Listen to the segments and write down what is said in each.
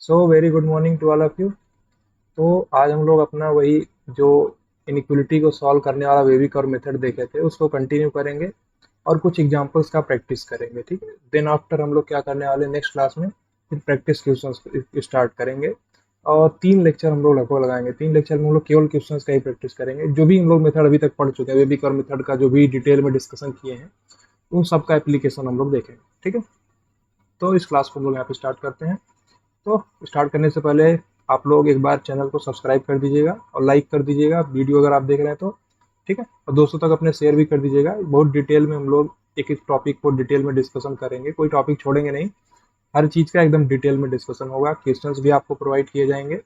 So very good morning to all of you. तो आज हम लोग अपना वही जो इनइक्वलिटी को सॉल्व करने वाला वेविक और मेथड देखे थे उसको कंटिन्यू करेंगे और कुछ एग्जांपल्स का प्रैक्टिस करेंगे। ठीक है, देन आफ्टर हम लोग क्या करने वाले नेक्स्ट क्लास में फिर प्रैक्टिस क्वेश्चंस स्टार्ट करेंगे और 3 लेक्चर हम लोग लगभग लगाएंगे। 3 लेक्चर में हम लोग केवल क्वेश्चंस का ही प्रैक्टिस करेंगे। जो भी हम लोग मेथड अभी तक पढ़ चुके हैं, वेविक और मेथड का जो भी डिटेल में डिस्कशन किए हैं उन सब का एप्लीकेशन हम लोग देखेंगे। ठीक है, तो इस क्लास को हम लोग यहाँ पे स्टार्ट करते हैं। तो स्टार्ट करने से पहले आप लोग एक बार चैनल को सब्सक्राइब कर दीजिएगा और लाइक कर दीजिएगा वीडियो अगर आप देख रहे हैं तो। ठीक है, और दोस्तों तक अपने शेयर भी कर दीजिएगा। बहुत डिटेल में हम लोग एक एक टॉपिक को डिटेल में डिस्कशन करेंगे, कोई टॉपिक छोड़ेंगे नहीं। हर चीज़ का एकदम डिटेल में डिस्कशन होगा। क्वेश्चंस भी आपको प्रोवाइड किए जाएंगे,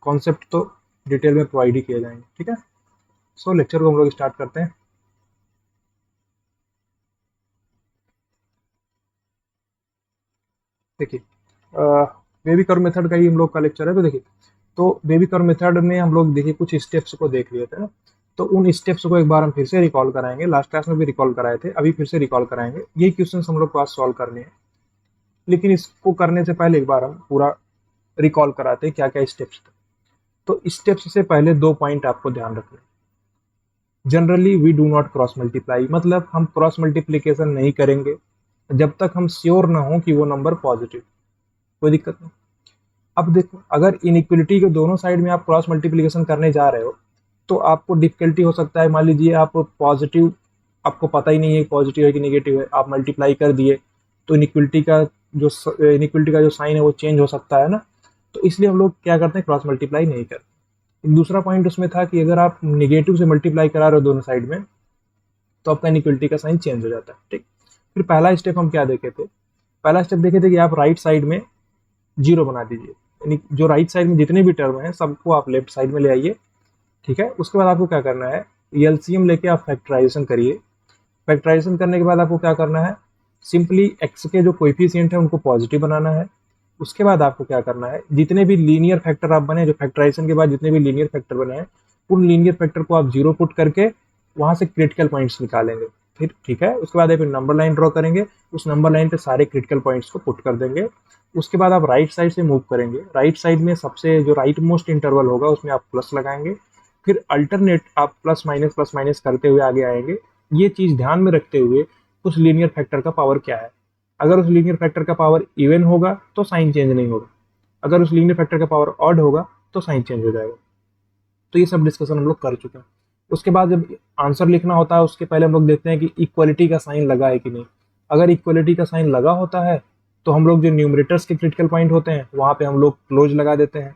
कॉन्सेप्ट तो डिटेल में प्रोवाइड ही किए जाएंगे। ठीक है, सो लेक्चर को हम लोग स्टार्ट करते हैं। देखिए, बेबी कर्व मेथड का ही हम लोग का लेक्चर है। तो देखिए, तो बेबी कर्व मेथड में हम लोग देखिए कुछ स्टेप्स को देख लिए थे ना, तो उन स्टेप्स को एक बार हम फिर से रिकॉल कराएंगे। लास्ट क्लास में भी रिकॉल कराए थे, अभी फिर से रिकॉल कराएंगे। यही क्वेश्चन हम लोग को आज सॉल्व करने हैं, लेकिन इसको करने से पहले एक बार हम पूरा रिकॉल कराते हैं क्या क्या स्टेप्स थे। तो स्टेप्स से पहले 2 पॉइंट आपको ध्यान रखना है। Generally we do not cross multiply, मतलब हम क्रॉस मल्टीप्लीकेशन नहीं करेंगे जब तक हम श्योर ना हो कि वो नंबर पॉजिटिव। कोई दिक्कत नहीं। अब देखो, अगर इनइक्वलिटी के दोनों साइड में आप क्रॉस मल्टीप्लिकेशन करने जा रहे हो तो आपको डिफिकल्टी हो सकता है। मान लीजिए आप पॉजिटिव, आपको पता ही नहीं है पॉजिटिव है कि नेगेटिव है, आप मल्टीप्लाई कर दिए तो इनइक्वलिटी का जो साइन है वो चेंज हो सकता है ना। तो इसलिए हम लोग क्या करते हैं, क्रॉस मल्टीप्लाई नहीं करते। दूसरा पॉइंट उसमें था कि अगर आप निगेटिव से मल्टीप्लाई करा रहे हो दोनों साइड में तो आपका इनइक्वलिटी का साइन चेंज हो जाता है। ठीक, फिर पहला स्टेप हम क्या देखे थे, पहला स्टेप देखे थे कि आप राइट साइड में जीरो बना दीजिए, यानी जो राइट साइड में जितने भी टर्म हैं सबको आप लेफ्ट साइड में ले आइए। ठीक है, उसके बाद आपको क्या करना है, एलसीएम लेके आप फैक्टराइजेशन करिए। फैक्टराइजेशन करने के बाद आपको क्या करना है, सिंपली एक्स के जो कोएफिशिएंट है उनको पॉजिटिव बनाना है। उसके बाद आपको क्या करना है, जितने भी लीनियर फैक्टर आप बने, जो फैक्टराइजेशन के बाद जितने भी लीनियर फैक्टर बने हैं उन लीनियर फैक्टर को आप जीरो पुट करके वहां से क्रिटिकल पॉइंट्स निकालेंगे। फिर ठीक है, उसके बाद आप नंबर लाइन ड्रॉ करेंगे, उस नंबर लाइन पे सारे क्रिटिकल पॉइंट्स को पुट कर देंगे। उसके बाद आप राइट साइड से मूव करेंगे, राइट साइड में सबसे जो राइट मोस्ट इंटरवल होगा उसमें आप प्लस लगाएंगे। फिर अल्टरनेट आप प्लस माइनस करते हुए आगे आएंगे। ये चीज ध्यान में रखते हुए उस लीनियर फैक्टर का पावर क्या है। अगर उस लीनियर फैक्टर का पावर इवन होगा तो साइन चेंज नहीं होगा, अगर उस लीनियर फैक्टर का पावर ऑड होगा तो साइन चेंज हो जाएगा। तो ये सब डिस्कशन हम लोग कर चुके हैं। उसके बाद जब आंसर लिखना होता है उसके पहले हम लोग देखते हैं कि इक्वलिटी का साइन लगा है कि नहीं। अगर इक्वलिटी का साइन लगा होता है तो हम लोग जो न्यूमरेटर्स के क्रिटिकल पॉइंट होते हैं वहां पे हम लोग क्लोज लगा देते हैं,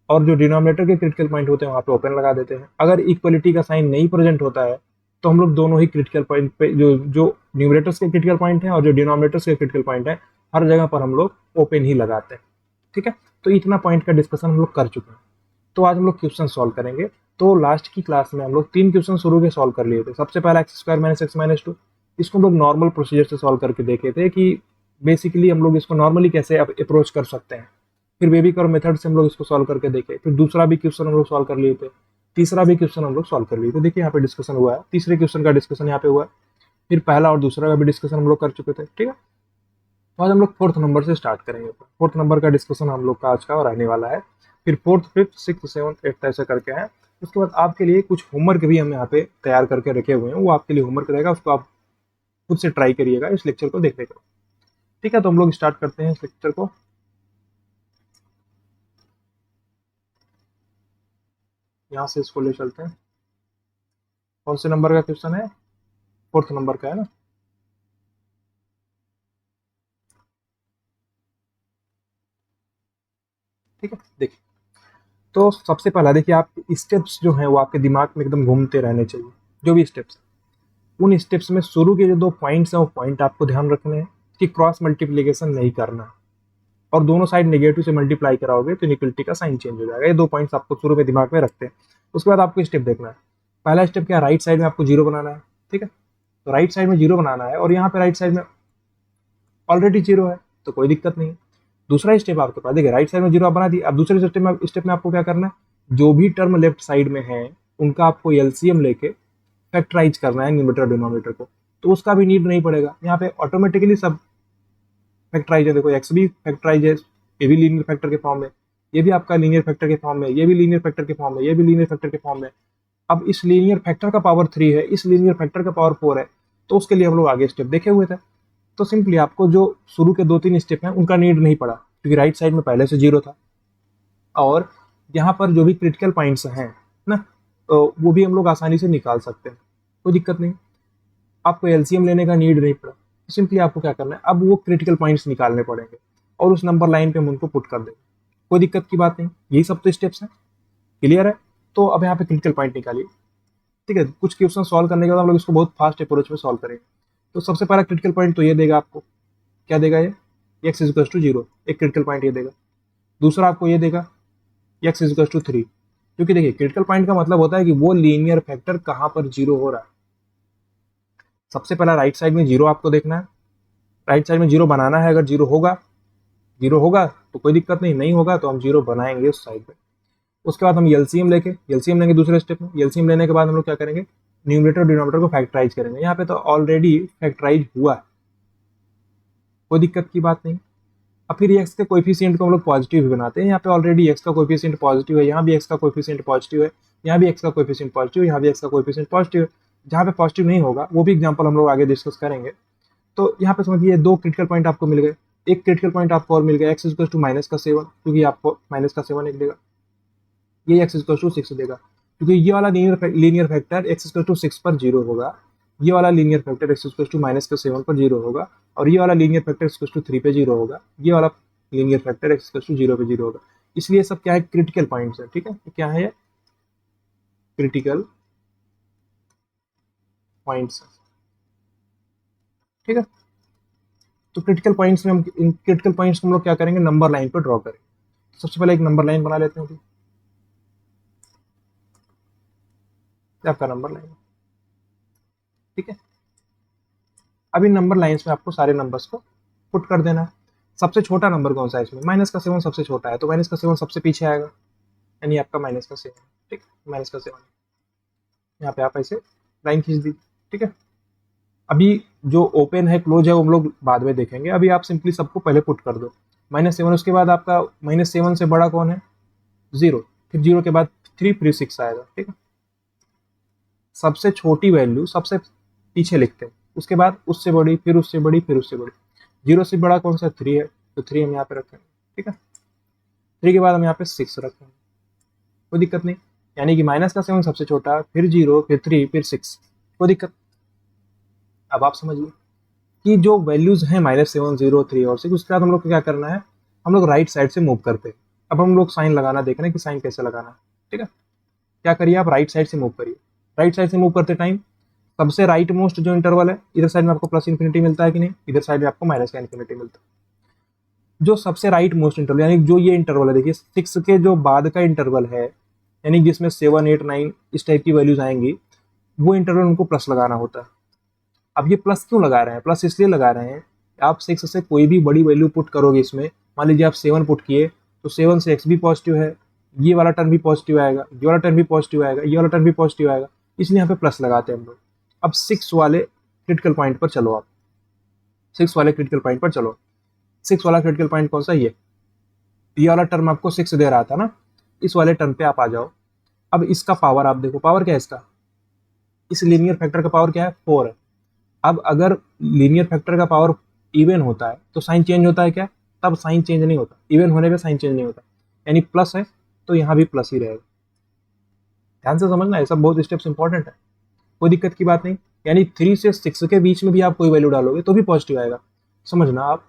और जो डिनोमिनेटर के क्रिटिकल पॉइंट होते हैं वहां पे ओपन लगा देते हैं। अगर इक्वलिटी का साइन नहीं प्रेजेंट होता है तो हम लोग दोनों ही क्रिटिकल पॉइंट पे जो जो न्यूमरेटर्स के क्रिटिकल पॉइंट हैं और जो डिनोमिनेटर्स के क्रिटिकल पॉइंट है हर जगह पर हम लोग ओपन ही लगाते हैं। ठीक है, तो इतना पॉइंट का डिस्कशन हम लोग कर चुके हैं। तो आज हम लोग क्वेश्चन सॉल्व करेंगे। तो लास्ट की क्लास में हम लोग 3 क्वेश्चन शुरू के सॉल्व कर लिए थे। सबसे पहला x square minus x minus two, इसको हम लोग नॉर्मल प्रोसीजर से सॉल्व करके देखे थे कि बेसिकली हम लोग इसको नॉर्मली कैसे अप्रोच कर सकते हैं। फिर बेबी कर्व मेथड से हम लोग इसको सॉल्व करके देखे। फिर दूसरा भी क्वेश्चन हम लोग सॉल्व कर लिए थे, तीसरा भी क्वेश्चन हम लोग सॉल्व कर लिए थे। देखिए यहाँ पे डिस्कशन हुआ है, तीसरे क्वेश्चन का डिस्कशन यहाँ पे हुआ है। फिर पहला और दूसरा का भी डिस्कशन हम लोग कर चुके थे। ठीक है, तो आज हम लोग फोर्थ नंबर से स्टार्ट करेंगे। फोर्थ नंबर का डिस्कशन हम लोग का आज का रहने वाला है। फिर fourth, fifth, six, seventh, eighth ऐसे करके हैं। उसके बाद आपके लिए कुछ होमवर्क भी हम यहाँ पे तैयार करके रखे हुए हैं, वो आपके लिए होमवर्क रहेगा, उसको आप खुद से ट्राई करिएगा इस लेक्चर को देखने का। ठीक है, तो हम लोग स्टार्ट करते हैं इस लेक्चर को। यहाँ से इसको ले चलते हैं। कौन से नंबर का क्वेश्चन है, फोर्थ नंबर का है ना। ठीक है, देखिए, तो सबसे पहला देखिए, आप स्टेप्स जो हैं वो आपके दिमाग में एकदम घूमते रहने चाहिए। जो भी स्टेप्स, उन स्टेप्स में शुरू के जो 2 पॉइंट्स हैं वो पॉइंट आपको ध्यान रखने हैं कि क्रॉस मल्टीप्लीकेशन नहीं करना है, और दोनों साइड नेगेटिव से मल्टीप्लाई कराओगे तो इक्वलिटी का साइन चेंज हो जाएगा। ये 2 पॉइंट्स आपको शुरू में दिमाग में रखते हैं। उसके बाद आपको स्टेप देखना है। पहला स्टेप क्या, राइट साइड में आपको जीरो बनाना है। ठीक है, तो राइट साइड में जीरो बनाना है और यहाँ पे राइट साइड में ऑलरेडी जीरो है तो कोई दिक्कत नहीं है। दूसरा स्टेप आपके पास, देखिए राइट साइड में जीरो आप बना दिए। अब दूसरे स्टेप में आपको क्या करना है, जो भी टर्म लेफ्ट साइड में है उनका आपको एलसीएम लेके फैक्टराइज करना है न्यूमरेटर डिनोमिनेटर को, तो उसका भी नीड नहीं पड़ेगा। यहाँ पे ऑटोमेटिकली सब फैक्टराइज है। देखो एक्स भी फैक्टराइज है, ये भी लीनियर फैक्टर के फॉर्म में, ये भी आपका लीनियर फैक्टर के फॉर्म में, ये भी लीनियर फैक्टर के फॉर्म में, ये भी लीनियर फैक्टर के फॉर्म में। अब इस लीनियर फैक्टर का पावर 3 है, इस लीनियर फैक्टर का पावर 4 है, तो उसके लिए हम लोग आगे स्टेप देखे हुए थे। तो सिंपली आपको जो शुरू के 2-3 स्टेप हैं उनका नीड नहीं पड़ा, क्योंकि राइट साइड में पहले से 0 था। और यहाँ पर जो भी क्रिटिकल पॉइंट्स हैं ना, तो वो भी हम लोग आसानी से निकाल सकते हैं, कोई दिक्कत नहीं। आपको एलसीएम लेने का नीड नहीं पड़ा, सिंपली आपको क्या करना है, अब वो क्रिटिकल पॉइंट्स निकालने पड़ेंगे और उस नंबर लाइन पे हम उनको पुट कर देंगे, कोई दिक्कत की बात नहीं। यही सब तो स्टेप्स हैं, क्लियर है। तो अब यहाँ पे क्रिटिकल पॉइंट निकालिए, ठीक है। कुछ क्वेश्चन सॉल्व करने के बाद हम लोग इसको बहुत फास्ट अप्रोच में सॉल्व करेंगे। तो सबसे पहला क्रिटिकल पॉइंट तो ये देगा आपको, क्या देगा ये, x इज टू 0, एक क्रिटिकल पॉइंट ये देगा। दूसरा आपको ये देगा x इज टू 3, क्योंकि देखिए क्रिटिकल पॉइंट का मतलब होता है कि वो लीनियर फैक्टर कहाँ पर 0 हो रहा है। सबसे पहला राइट साइड में 0 आपको देखना है, राइट साइड में 0 बनाना है। अगर 0 होगा, 0 होगा तो कोई दिक्कत नहीं, नहीं होगा तो हम 0 बनाएंगे उस साइड पे। उसके बाद हम एलसीएम लेंगे दूसरे स्टेप में। एलसीएम लेने के बाद हम लोग क्या करेंगे, न्यूमरेटर और डिनोमिनेटर को फैक्टराइज करेंगे। यहाँ पे तो ऑलरेडी फैक्टराइज हुआ है, कोई दिक्कत की बात नहीं। अब फिर एक्स के कोएफिशिएंट को हम लोग पॉजिटिव भी बनाते हैं। यहाँ पे ऑलरेडी एक्स का कोएफिशिएंट पॉजिटिव है, यहाँ भी एक्स का कोएफिशिएंट पॉजिटिव है, यहाँ भी एक्स का कोएफिशिएंट पॉजिटिव है, यहाँ भी एक्स का कोएफिशिएंट पॉजिटिव है। जहाँ पे पॉजिटिव नहीं होगा वो भी एग्जाम्पल हम लोग आगे डिस्कस करेंगे। तो यहाँ पे समझिए 2 क्रिटिकल पॉइंट आपको मिल गए। एक क्रिटिकल पॉइंट आपको और मिल गया, एक्स इक्वल टू -7, क्योंकि आपको -7 एक देगा, ये एक्स इक्वल टू 6 देगा, क्योंकि ये वाला linear factor X equal to 6 पर 0 होगा, ये वाला linear factor X equal to -7 पर 0 होगा, और ये वाला linear factor X equal to 3 पे 0 होगा, ये वाला linear factor X equal to 0 पे 0 होगा। इसलिए सब क्या है, क्रिटिकल पॉइंट्स है, ठीक है। क्या है ये, क्रिटिकल पॉइंट्स, ठीक है। तो क्रिटिकल पॉइंट्स में हम इन क्रिटिकल पॉइंट्स को हम लोग क्या करेंगे, नंबर लाइन पर ड्रॉ करेंगे। सबसे पहले एक नंबर लाइन बना लेते हैं, आपका नंबर लाइन, ठीक है। अब इन नंबर लाइंस में आपको सारे नंबर्स को पुट कर देना है। सबसे छोटा नंबर कौन सा है इसमें, -7 सबसे छोटा है, तो -7 सबसे पीछे आएगा, यानी आपका -7, ठीक, -7। यहाँ पे आप ऐसे लाइन खींच दी, ठीक है। अभी जो ओपन है क्लोज है वो हम लोग बाद में देखेंगे, अभी आप सिंपली सबको पहले पुट कर दो, -7। उसके बाद आपका -7 से बड़ा कौन है, 0, फिर 0 के बाद 3, फिर 6 आएगा, ठीक है। सबसे छोटी वैल्यू सबसे पीछे लिखते हैं, उसके बाद उससे बड़ी, फिर उससे बड़ी, फिर उससे बड़ी। 0 से बड़ा कौन सा, 3 है, तो 3 हम यहाँ पे रखेंगे, ठीक है। 3 के बाद हम यहाँ पे 6 रखेंगे, कोई दिक्कत नहीं। यानी कि -7 सबसे छोटा, फिर 0, फिर 3, फिर 6, कोई दिक्कत। अब आप समझिए कि जो वैल्यूज हैं -7, 0, 3 और 6, उसके बाद हम लोग को क्या करना है, हम लोग राइट साइड से मूव करते हैं। अब हम लोग साइन लगाना देख रहे हैं कि साइन कैसे लगाना है, ठीक है। क्या करिए, आप राइट साइड से मूव करिए। राइट साइड से मूव करते टाइम सबसे राइट मोस्ट जो इंटरवल है, इधर साइड में आपको प्लस इन्फिनिटी मिलता है कि नहीं, इधर साइड में आपको माइनस का इन्फिनिटी मिलता है। जो सबसे राइट मोस्ट इंटरवल, यानी जो ये इंटरवल है, देखिए 6 के जो बाद का इंटरवल है, यानी जिसमें 7, 8, 9 इस टाइप की वैल्यूज आएंगी, वो इंटरवल उनको प्लस लगाना होता है। अब ये प्लस क्यों लगा रहे हैं, प्लस इसलिए लगा रहे हैं, आप 6 से कोई भी बड़ी वैल्यू पुट करोगे इसमें, मान लीजिए आप 7 पुट किए, तो 7 से x भी पॉजिटिव है, ये वाला टर्म भी पॉजिटिव आएगा, ये वाला टर्म भी पॉजिटिव आएगा, ये वाला टर्म भी पॉजिटिव आएगा, इसलिए यहाँ पे प्लस लगाते हैं हम लोग। अब 6 वाले क्रिटिकल पॉइंट पर चलो, आप 6 वाले क्रिटिकल पॉइंट पर चलो। 6 वाला क्रिटिकल पॉइंट कौन सा, ये वाला टर्म आपको 6 दे रहा था ना, इस वाले टर्म पे आप आ जाओ। अब इसका पावर आप देखो, पावर क्या है इसका, इस लीनियर फैक्टर का पावर क्या है, 4 है। अब अगर लीनियर फैक्टर का पावर इवन होता है तो साइन चेंज होता है क्या, तब साइन चेंज नहीं होता, इवन होने पे साइन चेंज नहीं होता, यानी प्लस है तो यहाँ भी प्लस ही रहेगा। ध्यान से समझना है, सब बहुत स्टेप्स इंपॉर्टेंट है, कोई दिक्कत की बात नहीं। यानी 3 से 6 के बीच में भी आप कोई वैल्यू डालोगे तो भी पॉजिटिव आएगा, समझना आप।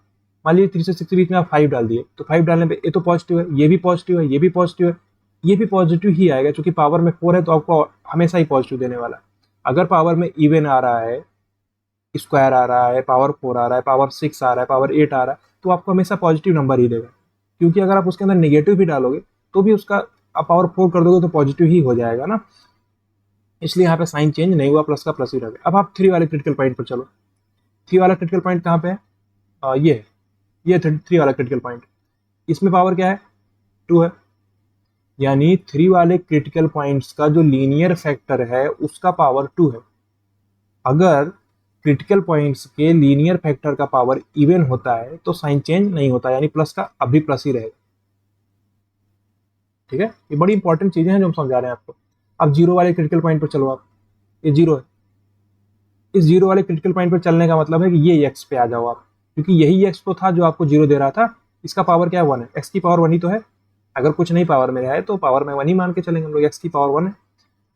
मान लीजिए 3 से 6 के बीच में आप 5 डाल दिए, तो 5 डालने पे ये तो पॉजिटिव है, ये भी पॉजिटिव है, ये भी पॉजिटिव है, ये भी पॉजिटिव ही आएगा, क्योंकि पावर में 4 है तो आपको हमेशा ही पॉजिटिव देने वाला है। अगर पावर में इवन आ रहा है, स्क्वायर आ रहा है, पावर 4 आ रहा है, पावर 6 आ रहा है, पावर 8 आ रहा है, तो आपको हमेशा पॉजिटिव नंबर ही देगा, क्योंकि अगर आप उसके अंदर नेगेटिव भी डालोगे तो भी उसका आप पावर 4 कर दोगे तो पॉजिटिव ही हो जाएगा ना, इसलिए यहाँ पे साइन चेंज नहीं हुआ, प्लस का प्लस ही रहेगा। अब आप 3 वाले क्रिटिकल पॉइंट पर चलो। 3 वाला क्रिटिकल पॉइंट कहाँ पे है, ये 3 वाला क्रिटिकल पॉइंट, इसमें पावर क्या है, 2 है, यानी 3 वाले क्रिटिकल पॉइंट्स का जो लीनियर फैक्टर है उसका पावर 2 है। अगर क्रिटिकल पॉइंट्स के लीनियर फैक्टर का पावर इवन होता है तो साइन चेंज नहीं होता, यानी प्लस का अभी प्लस ही रहेगा। ठीक है, ये बड़ी इंपॉर्टेंट चीजें हैं जो हम समझा रहे हैं आपको। अब जीरो वाले क्रिटिकल पॉइंट पर चलो आप, ये जीरो है, इस जीरो वाले क्रिटिकल पॉइंट पर चलने का मतलब है कि ये एक्स पे आ जाओ आप, क्योंकि यही एक्स तो था जो आपको जीरो दे रहा था। इसका पावर क्या है, वन है, एक्स की पावर वन ही तो है। अगर कुछ नहीं पावर में है तो पावर में वन ही मान के चलेंगे हम लोग, एक्स की पावर वन है।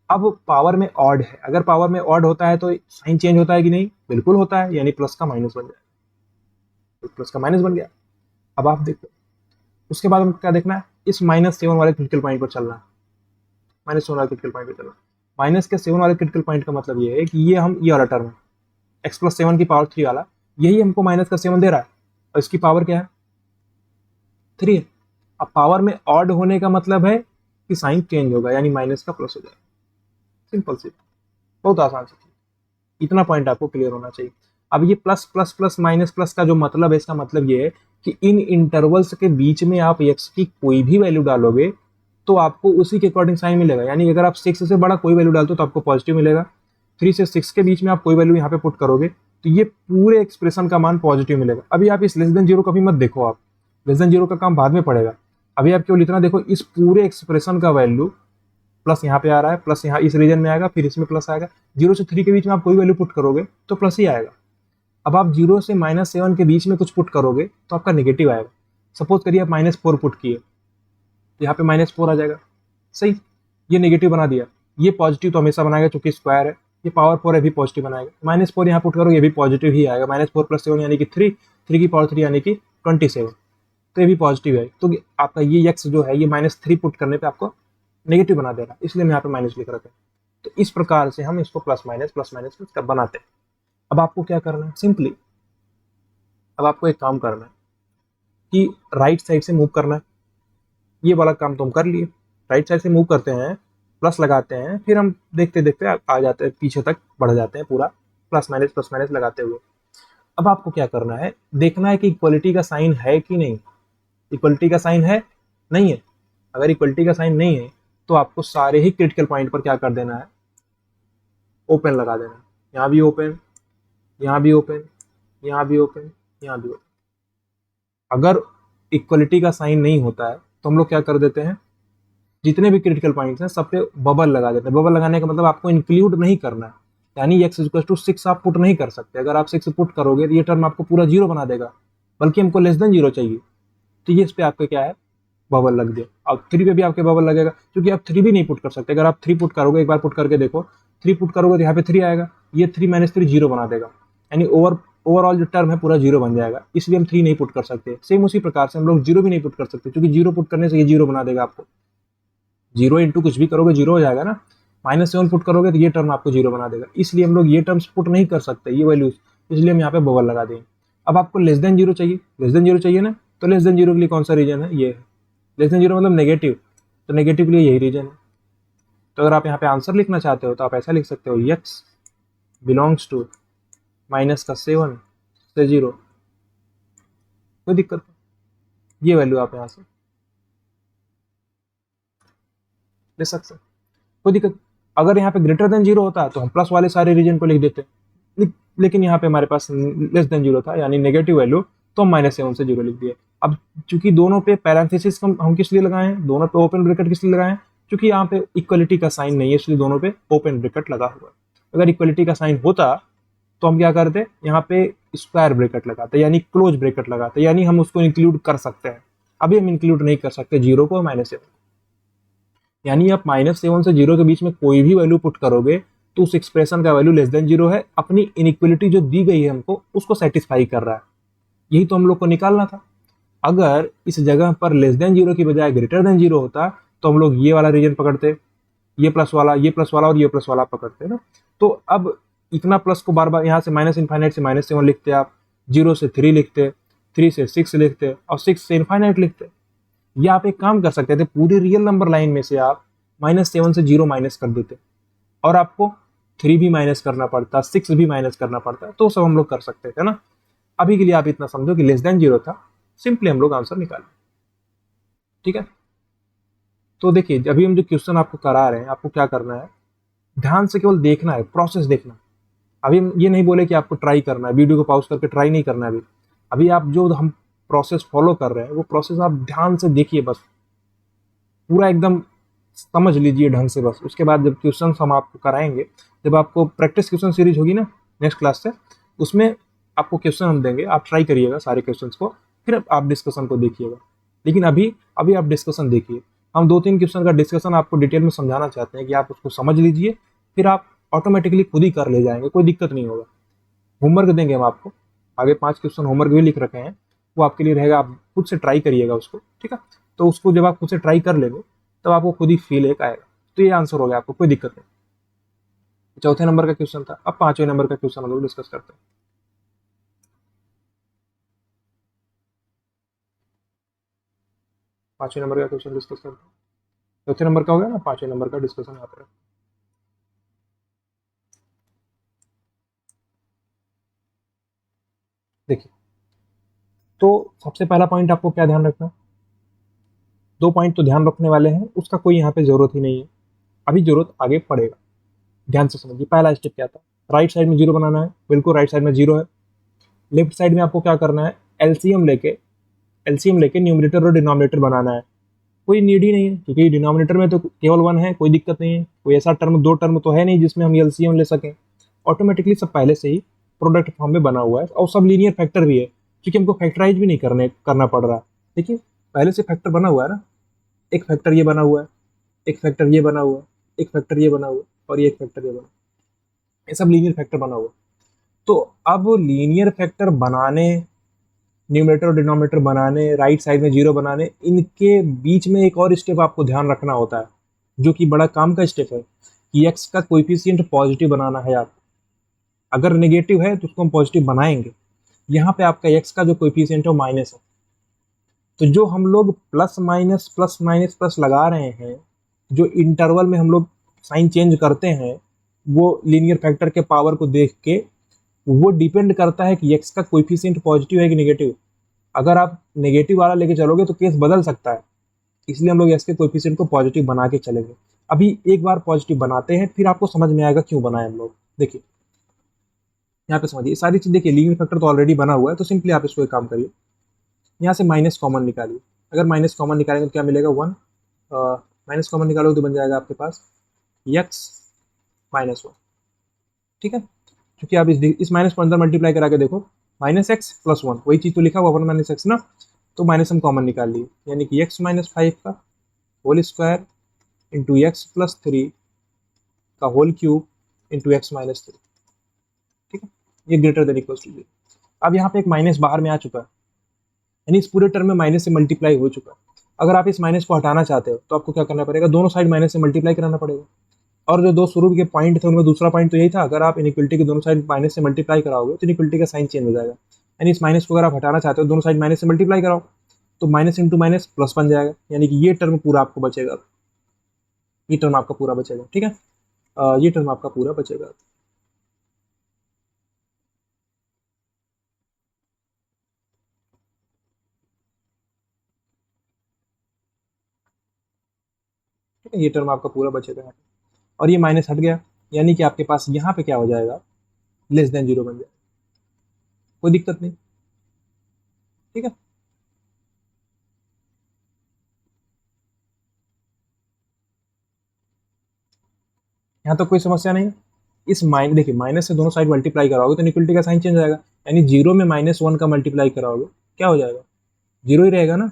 अब पावर में ऑड है, अगर पावर में ऑड होता है तो साइन चेंज होता है कि नहीं, बिल्कुल होता है, यानी प्लस का माइनस बन जाएगा, तो प्लस का माइनस बन गया। अब आप देखो उसके बाद हमको क्या देखना है, इस माइनस सेवन वाले क्रिटिकल पॉइंट पर चलना है, माइनस सेवन वाले क्रिटिकल पॉइंट पर चलना। माइनस के सेवन वाले क्रिटिकल पॉइंट का मतलब ये है कि ये हम ये वाला टर्म है एक्स प्लस सेवन की पावर थ्री वाला, यही हमको माइनस का सेवन दे रहा है और इसकी पावर क्या है, थ्री है। अब पावर में ऑड होने का मतलब है कि साइन चेंज होगा, यानी माइनस का प्लस हो जाएगा, सिंपल सी, बहुत आसान सी चीज। इतना पॉइंट आपको क्लियर होना चाहिए। अब ये plus plus plus minus plus का जो मतलब है, इसका मतलब ये है कि इन इंटरवल्स के बीच में आप एक्स की कोई भी वैल्यू डालोगे तो आपको उसी के अकॉर्डिंग साइन मिलेगा। यानी अगर आप सिक्स से बड़ा कोई वैल्यू डालते हो तो आपको पॉजिटिव मिलेगा, थ्री से सिक्स के बीच में आप कोई वैल्यू यहाँ पे पुट करोगे तो ये पूरे एक्सप्रेशन का मान पॉजिटिव मिलेगा। अभी आप इस लेस देन जीरो कभी मत देखो, आप लेस देन जीरो का काम बाद में पड़ेगा। अभी आप केवल इतना देखो, इस पूरे एक्सप्रेशन का वैल्यू प्लस यहाँ पे आ रहा है, प्लस यहाँ इस रीजन में आएगा, फिर इसमें प्लस आएगा। जीरो से थ्री के बीच में आप कोई वैल्यू पुट करोगे तो प्लस ही आएगा। अब आप जीरो से माइनस सेवन के बीच में कुछ पुट करोगे तो आपका नेगेटिव आएगा। सपोज करिए आप माइनस फोर पुट किए, तो यहाँ पे माइनस फोर आ जाएगा, सही, ये नेगेटिव बना दिया। ये पॉजिटिव तो हमेशा बनाएगा क्योंकि स्क्वायर है, ये पावर फोर है भी पॉजिटिव बनाएगा। माइनस फोर यहाँ पुट करो, ये भी पॉजिटिव ही आएगा। माइनस फोर प्लस सेवन यानी कि थ्री, थ्री की पावर थ्री यानी कि 27, तो ये भी पॉजिटिव है। तो आपका ये एक्स जो है ये माइनस थ्री पुट करने पे आपको नेगेटिव बना देगा, इसलिए हम यहाँ पे माइनस लिख रखे हैं। तो इस प्रकार से हम इसको प्लस माइनस बनाते हैं। अब आपको क्या करना है, सिंपली अब आपको एक काम करना है कि राइट साइड से मूव करना है। ये वाला काम तो हम कर लिए, राइट साइड से मूव करते हैं, प्लस लगाते हैं, फिर हम देखते देखते आ जाते हैं, पीछे तक बढ़ जाते हैं पूरा प्लस माइनस लगाते हुए। अब आपको क्या करना है, देखना है कि इक्वलिटी का साइन है कि नहीं। इक्वलिटी का साइन है, नहीं है। अगर इक्वलिटी का साइन नहीं है तो आपको सारे ही क्रिटिकल पॉइंट पर क्या कर देना है, ओपन लगा देना है। यहाँ भी ओपन, यहाँ भी ओपन, यहाँ भी ओपन, यहाँ भी ओपन। अगर इक्वलिटी का साइन नहीं होता है तो हम लोग क्या कर देते हैं, जितने भी क्रिटिकल पॉइंट्स हैं सब पे बबल लगा देते हैं। बबल लगाने का मतलब आपको इंक्लूड नहीं करना है, यानी एक्स इक्वल टू सिक्स आप पुट नहीं कर सकते। अगर आप सिक्स पुट करोगे तो ये टर्म आपको पूरा जीरो बना देगा, बल्कि हमको लेस देन जीरो चाहिए, तो ये इस पे आपका क्या है, बबल लग गया। अब थ्री पे भी आपके बबल लगेगा, क्योंकि आप थ्री भी नहीं पुट कर सकते। अगर आप थ्री पुट करोगे, एक बार पुट करके देखो, थ्री पुट करोगे तो यहाँ पे थ्री आएगा, ये थ्री माइनस थ्री जीरो बना देगा, यानी ओवरऑल जो टर्म है पूरा जीरो बन जाएगा, इसलिए हम थ्री नहीं पुट कर सकते। सेम उसी प्रकार से हम लोग जीरो भी नहीं पुट कर सकते, क्योंकि जीरो पुट करने से ये जीरो बना देगा आपको। जीरो इंटू कुछ भी करोगे जीरो हो जाएगा ना, माइनस सेवन पुट करोगे तो ये टर्म आपको जीरो बना देगा, इसलिए हम लोग ये टर्म्स पुट नहीं कर सकते, ये वैल्यूज, इसलिए हम यहाँ पे बबल लगा देंगे। अब आपको लेस देन जीरो चाहिए, लेस देन जीरो चाहिए ना, तो लेस देन जीरो के लिए कौन सा रीजन है, ये है। लेस देन जीरो मतलब नेगेटिव, तो नेगेटिव के लिए यही रीजन है। तो अगर आप यहाँ पे आंसर लिखना चाहते हो तो आप ऐसा लिख सकते हो, एक्स बिलोंग्स टू माइनस का सेवन से जीरो, कोई दिक्कत नहीं, ये वैल्यू आप यहाँ से ले सकते हैं, कोई दिक्कत। अगर यहाँ पे ग्रेटर देन जीरो होता तो हम प्लस वाले सारे रीजन को लिख देते, लेकिन यहाँ पे हमारे पास लेस देन जीरो था, यानी नेगेटिव वैल्यू, तो हम माइनस सेवन से जीरो लिख दिए। अब चूंकि दोनों पे पैरेंथेसिस हम किस लिए लगाए हैं, दोनों पे ओपन ब्रैकेट किस लिए लगाए हैं, क्योंकि यहाँ पे इक्वलिटी का साइन नहीं है, इसलिए दोनों पे ओपन ब्रैकेट लगा हुआ है। अगर इक्वलिटी का साइन होता तो हम क्या करते, यहाँ पे स्क्वायर ब्रैकेट लगाते, यानी क्लोज ब्रैकेट लगाते, यानी हम उसको इंक्लूड कर सकते हैं। अभी हम इंक्लूड नहीं कर सकते जीरो को माइनस सेवन, यानी आप माइनस सेवन से जीरो के बीच में कोई भी वैल्यू पुट करोगे तो उस एक्सप्रेशन का वैल्यू लेस देन जीरो है, अपनी इनइक्वलिटी जो दी गई है हमको उसको सेटिस्फाई कर रहा है। यही तो हम लोग को निकालना था। अगर इस जगह पर लेस देन जीरो की बजाय ग्रेटर देन जीरो होता तो हम लोग ये वाला रीजन पकड़ते, ये प्लस वाला, ये प्लस वाला और ये प्लस वाला पकड़ते ना। तो अब इतना प्लस को बार बार यहाँ से माइनस इनफाइनाइट से माइनस सेवन लिखते, आप जीरो से थ्री लिखते, थ्री से सिक्स लिखते और सिक्स से इनफाइनाइट लिखते। या आप एक काम कर सकते थे, पूरी रियल नंबर लाइन में से आप माइनस सेवन से जीरो माइनस कर देते और आपको थ्री भी माइनस करना पड़ता, सिक्स भी माइनस करना पड़ता, तो सब हम लोग कर सकते थे ना। अभी के लिए आप इतना समझो कि लेस देन जीरो था, सिंपली हम लोग आंसर निकालें, ठीक है। तो देखिए अभी हम जो क्वेश्चन आपको करा रहे हैं, आपको क्या करना है, ध्यान से केवल देखना है, प्रोसेस देखना। अभी हम ये नहीं बोले कि आपको ट्राई करना है, वीडियो को पॉज करके ट्राई नहीं करना है। अभी अभी आप जो हम प्रोसेस फॉलो कर रहे हैं वो प्रोसेस आप ध्यान से देखिए, बस पूरा एकदम समझ लीजिए ढंग से बस। उसके बाद जब क्वेश्चन हम आपको कराएंगे, जब आपको प्रैक्टिस क्वेश्चन सीरीज होगी ना नेक्स्ट क्लास से, उसमें आपको क्वेश्चन हम देंगे, आप ट्राई करिएगा सारे क्वेश्चन को, फिर आप डिस्कशन को देखिएगा। लेकिन अभी अभी आप डिस्कशन देखिए। हम 2-3 क्वेश्चन का डिस्कशन आपको डिटेल में समझाना चाहते हैं कि आप उसको समझ लीजिए, फिर आप ऑटोमेटिकली खुद ही कर ले जाएंगे, कोई दिक्कत नहीं होगा। होमवर्क देंगे हम आपको, आगे 5 क्वेश्चन होमवर्क भी लिख रखे हैं, वो आपके लिए रहेगा, आप खुद से ट्राई करिएगा उसको, ठीक है। तो उसको जब आप खुद से ट्राई कर लेंगे तब आपको खुद ही फील एक आएगा, तो ये आंसर हो गया आपको, कोई दिक्कत नहीं। चौथे नंबर का क्वेश्चन था, अब 5वें नंबर का क्वेश्चन हम लोग डिस्कस करते हैं। 5वें नंबर का क्वेश्चन डिस्कस करते हैं। चौथे नंबर का हो गया ना, 5वें नंबर का डिस्कशन यहाँ पर। देखिए, तो सबसे पहला पॉइंट आपको क्या ध्यान रखना है, 2 पॉइंट तो ध्यान रखने वाले हैं, उसका कोई यहाँ पे जरूरत ही नहीं है, अभी जरूरत आगे पड़ेगा। ध्यान से समझिए, पहला स्टेप क्या था, राइट साइड में जीरो बनाना है, बिल्कुल राइट साइड में जीरो है। लेफ्ट साइड में आपको क्या करना है, एलसीएम लेके न्यूमरेटर और डिनोमिनेटर बनाना है। कोई नीड ही नहीं है, क्योंकि डिनोमिनेटर में तो केवल 1 है, कोई दिक्कत नहीं है, कोई ऐसा टर्म 2 टर्म तो है नहीं जिसमें हम एलसीएम ले सकें। ऑटोमेटिकली सब पहले से ही प्रोडक्ट फॉर्म में बना हुआ है, और सब लीनियर फैक्टर भी है, क्योंकि हमको फैक्टराइज भी नहीं करना पड़ रहा है। देखिए, पहले से फैक्टर बना हुआ है ना, एक फैक्टर ये बना हुआ है, एक फैक्टर ये बना हुआ है, एक फैक्टर ये बना हुआ है, और ये एक फैक्टर ये बना, ये सब लीनियर फैक्टर बना हुआ है। तो अब लीनियर फैक्टर बनाने, न्यूमरेटर और डिनोमिनेटर बनाने, राइट साइड में जीरो बनाने, इनके बीच में एक और स्टेप आपको ध्यान रखना होता है, जो कि बड़ा काम का स्टेप है, कि एक्स का कोएफिशिएंट पॉजिटिव बनाना है आप। अगर नेगेटिव है तो उसको हम पॉजिटिव बनाएंगे। यहाँ पे आपका एक्स का जो कोएफिशिएंट है वो माइनस है, तो जो हम लोग plus minus plus minus plus लगा रहे हैं, जो इंटरवल में हम लोग साइन चेंज करते हैं, वो लीनियर फैक्टर के पावर को देख के वो डिपेंड करता है कि एक्स का कोएफिशिएंट पॉजिटिव है कि नेगेटिव। अगर आप नेगेटिव वाला लेके चलोगे तो केस बदल सकता है, इसलिए हम लोग एक्स के कोएफिशिएंट को पॉजिटिव बना के चलेंगे। अभी एक बार पॉजिटिव बनाते हैं, फिर आपको समझ में आएगा क्यों बनाए हम लोग। देखिए, यहाँ पे समझिए, सारी चीज देखिए, लीनियर फैक्टर तो ऑलरेडी बना हुआ है, तो सिंपली आप इसको एक काम करिए, यहाँ से माइनस कॉमन निकालिए। अगर माइनस कॉमन निकालेंगे तो क्या मिलेगा, 1। माइनस कॉमन निकालोगे तो बन जाएगा आपके पास एक्स -1, ठीक है। क्योंकि आप इस माइनस को अंदर मल्टीप्लाई करा के देखो, -x+1, वही चीज तो लिखा हुआ 1 - x ना, तो माइनस हम कॉमन निकाल लिए, यानी कि x-5 का होल स्क्वायर इंटू x+3 का होल क्यूब इंटू x-3, ठीक है। ये ग्रेटर देन इक्वल टू 0। अब यहाँ पे एक माइनस बाहर में आ चुका है, यानी इस पूरे टर्म में माइनस से मल्टीप्लाई हो चुका है। अगर आप इस माइनस को हटाना चाहते हो तो आपको क्या करना पड़ेगा, दोनों साइड माइनस से मल्टीप्लाई कराना पड़ेगा। और जो दो शुरू के पॉइंट थे उनमें दूसरा पॉइंट तो यही था, अगर आप इनइक्वलिटी के दोनों साइड माइनस से मल्टीप्लाई कराओगे तो इनइक्वलिटी का साइन चेंज हो जाएगा। यानी इस माइनस को अगर आप हटाना चाहते हो, दोनों साइड माइनस से मल्टीप्लाई कराओ, तो माइनस इंटू माइनस प्लस बन जाएगा, यानी कि ये टर्म पूरा आपको बचेगा, ये टर्म आपका पूरा बचेगा, ठीक है। ये टर्म आपका पूरा बचेगा। ठीक है, ये टर्म आपका पूरा बचेगा यहाँ पे, और ये माइनस हट गया, यानी कि आपके पास यहाँ पे क्या हो जाएगा, लेस देन 0 बन जाएगा, कोई दिक्कत नहीं, ठीक है। यहाँ तो कोई समस्या नहीं है। इस माइन देखिए, माइनस से दोनों साइड मल्टीप्लाई कराओगे तो इनइक्वलिटी का साइन चेंज हो जाएगा, यानी 0 में -1 का मल्टीप्लाई कराओगे क्या हो जाएगा, 0 ही रहेगा ना,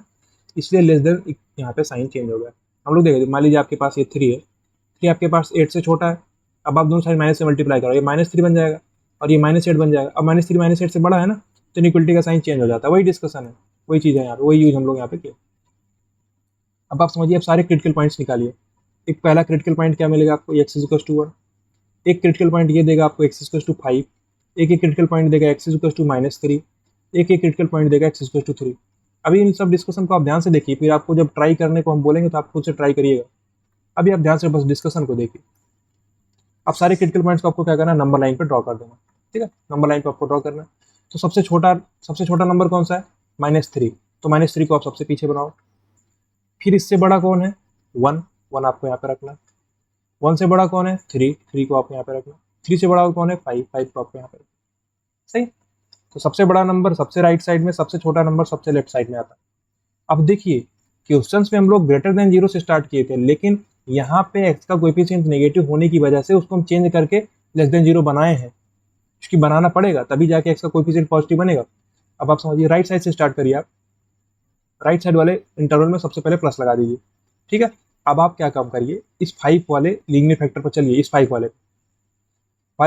इसलिए लेस देन यहाँ पे साइन चेंज हो गया। हम लोग देखिए, मान लीजिए आपके पास ये 3 है, 3 आपके पास 8 से छोटा है, अब आप दोनों साइड माइनस से मल्टीप्लाई करो, ये -3 बन जाएगा और ये -8 बन जाएगा। अब -3 -8 से बड़ा है ना, तो इनइक्वलिटी का साइन चेंज हो जाता है। वही डिस्कशन है, वही चीज़ है यहाँ पे, वही यूज हम लोग यहाँ पे किया। अब आप समझिए, अब सारे क्रिटिकल पॉइंट्स निकालिए। एक पहला क्रिटिकल पॉइंट क्या मिलेगा आपको, x = 1। एक क्रिटिकल पॉइंट ये देगा आपको x = 5। एक क्रिटिकल पॉइंट देगा x = -3। एक क्रिटिकल पॉइंट देगा x = 3। अभी इन सब डिस्कशन को आप ध्यान से देखिए, फिर आपको जब ट्राई करने को हम बोलेंगे तो आप खुद से ट्राई करिएगा। अभी आप ध्यान से बस डिस्कशन को देखिए। अब सारे क्रिटिकल पॉइंट्स को आपको क्या करना है, नंबर लाइन पर ड्रॉ कर देना, ठीक है। नंबर लाइन पर आपको ड्रॉ करना है, तो सबसे छोटा नंबर कौन सा है, -3, तो -3 को आप सबसे पीछे बनाओ। फिर इससे बड़ा कौन है, 1, 1 आपको यहाँ पे रखना है। 1 से बड़ा कौन है, 3, 3 को आप यहाँ पे रखना। 3 से बड़ा कौन है 5, 5 तो आपको यहाँ पे सही। तो सबसे बड़ा नंबर सबसे राइट साइड में, सबसे छोटा नंबर सबसे लेफ्ट साइड में आता है। अब देखिए क्वेश्चंस में हम लोग ग्रेटर देन 0 से स्टार्ट किए थे, लेकिन यहाँ पे x का कोएफिशिएंट नेगेटिव होने की वजह से उसको हम चेंज करके लेस देन 0 बनाए हैं, उसकी बनाना पड़ेगा तभी जाके x का कोएफिशिएंट पॉजिटिव बनेगा। अब आप समझिए राइट साइड से स्टार्ट करिए, आप राइट साइड वाले इंटरवल में सबसे पहले प्लस लगा दीजिए, ठीक है। अब आप क्या काम करिए, इस 5 वाले लीनियर फैक्टर पर चलिए, इस 5